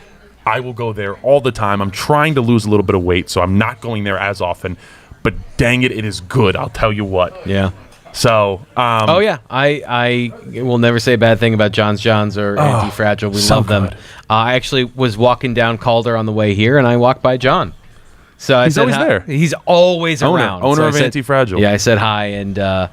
[SPEAKER 1] I will go there all the time. I'm trying to lose a little bit of weight, so I'm not going there as often. But dang it is good. I'll tell you what.
[SPEAKER 2] Yeah.
[SPEAKER 1] So.
[SPEAKER 2] I will never say a bad thing about John's or Anti-Fragile. We love them. I actually was walking down Calder on the way here, and I walked by John. So
[SPEAKER 1] he's always there.
[SPEAKER 2] He's always around.
[SPEAKER 1] Owner of Anti-Fragile.
[SPEAKER 2] Yeah, I said hi, and I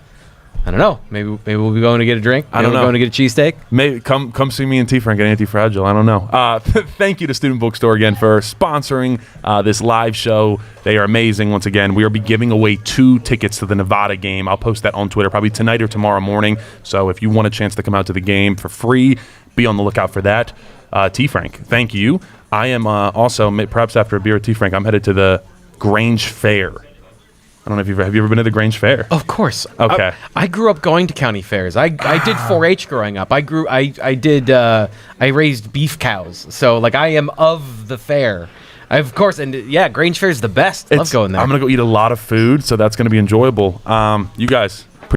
[SPEAKER 2] don't know. Maybe we'll be going to get a drink. Maybe
[SPEAKER 1] I don't know.
[SPEAKER 2] Going to get a cheesesteak.
[SPEAKER 1] Maybe come see me and Tfrank at Anti-Fragile. I don't know. Thank you to Student Bookstore again for sponsoring this live show. They are amazing. Once again, we will be giving away 2 tickets to the Nevada game. I'll post that on Twitter probably tonight or tomorrow morning. So if you want a chance to come out to the game for free, be on the lookout for that. Tfrank, thank you. I am also, perhaps after a beer with Tfrank, I'm headed to the Grange Fair. I don't know if have you ever been to the Grange Fair?
[SPEAKER 2] Of course.
[SPEAKER 1] Okay.
[SPEAKER 2] I grew up going to county fairs. I did 4-H growing up. I raised beef cows. So like I am of the fair. Of course, and yeah, Grange Fair is the best. Love going there.
[SPEAKER 1] I'm gonna go eat a lot of food, so that's gonna be enjoyable. You guys,